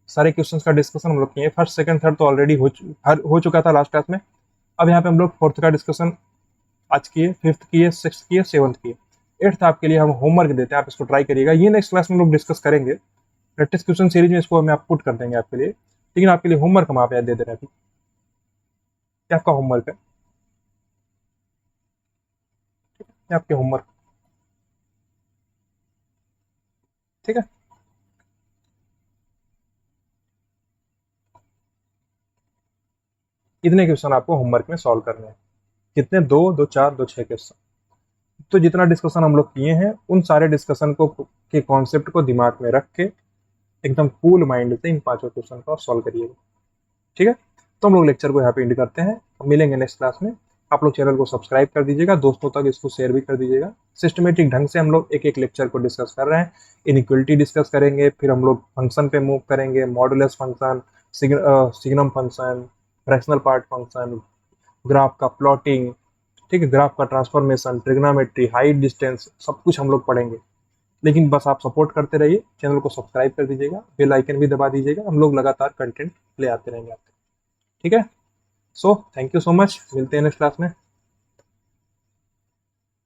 सारे क्वेश्चंस का डिस्कशन हम लोग किए। फर्स्ट, सेकंड, थर्ड तो ऑलरेडी हो चुका था लास्ट क्लास में। अब यहाँ पे हम लोग फोर्थ का डिस्कशन आज किए, फिफ्थ किए, सिक्स किए, सेवंथ किए। एट्थ आपके लिए हम होमवर्क देते हैं, आप इसको ट्राई करिएगा। ये नेक्स्ट क्लास में हम लोग डिस्कस करेंगे। प्रैक्टिस क्वेश्चन सीरीज में इसको हम आप पुट कर देंगे आपके लिए, लेकिन आपके लिए होमवर्क हम आप याद दे दे रहे हैं। क्या आपका होमवर्क है? क्या आपके होमवर्क? ठीक है, इतने क्वेश्चन आपको होमवर्क में सॉल्व करने हैं। कितने? 2, 2, 4, 2, 6 क्वेश्चन। तो जितना डिस्कशन हम लोग किए हैं उन सारे डिस्कशन को के कॉन्सेप्ट को दिमाग में रख के एकदम कूल माइंड से इन पांचों क्वेश्चन को सॉल्व करिएगा। ठीक है, तो हम लोग लेक्चर को यहाँ पे एंड करते हैं। मिलेंगे नेक्स्ट क्लास में। आप लोग चैनल को सब्सक्राइब कर दीजिएगा, दोस्तों तक इसको शेयर भी कर दीजिएगा। सिस्टमेटिक ढंग से हम लोग एक एक लेक्चर को डिस्कस कर रहे हैं। इनइक्वलिटी डिस्कस करेंगे, फिर हम लोग फंक्शन पे मूव करेंगे, modulus function, signum function, fractional part function, graph का प्लॉटिंग, ठीक है, ग्राफ का ट्रांसफॉर्मेशन, ट्रिग्नोमेट्री, हाइट, डिस्टेंस, सब कुछ हम लोग पढ़ेंगे। लेकिन बस आप सपोर्ट करते रहिए, चैनल को सब्सक्राइब कर दीजिएगा, बेल आइकन भी दबा दीजिएगा। हम लोग लगातार कंटेंट ले आते रहेंगे आपके। ठीक है, so thank you so much, मिलते हैं नेक्स्ट क्लास में।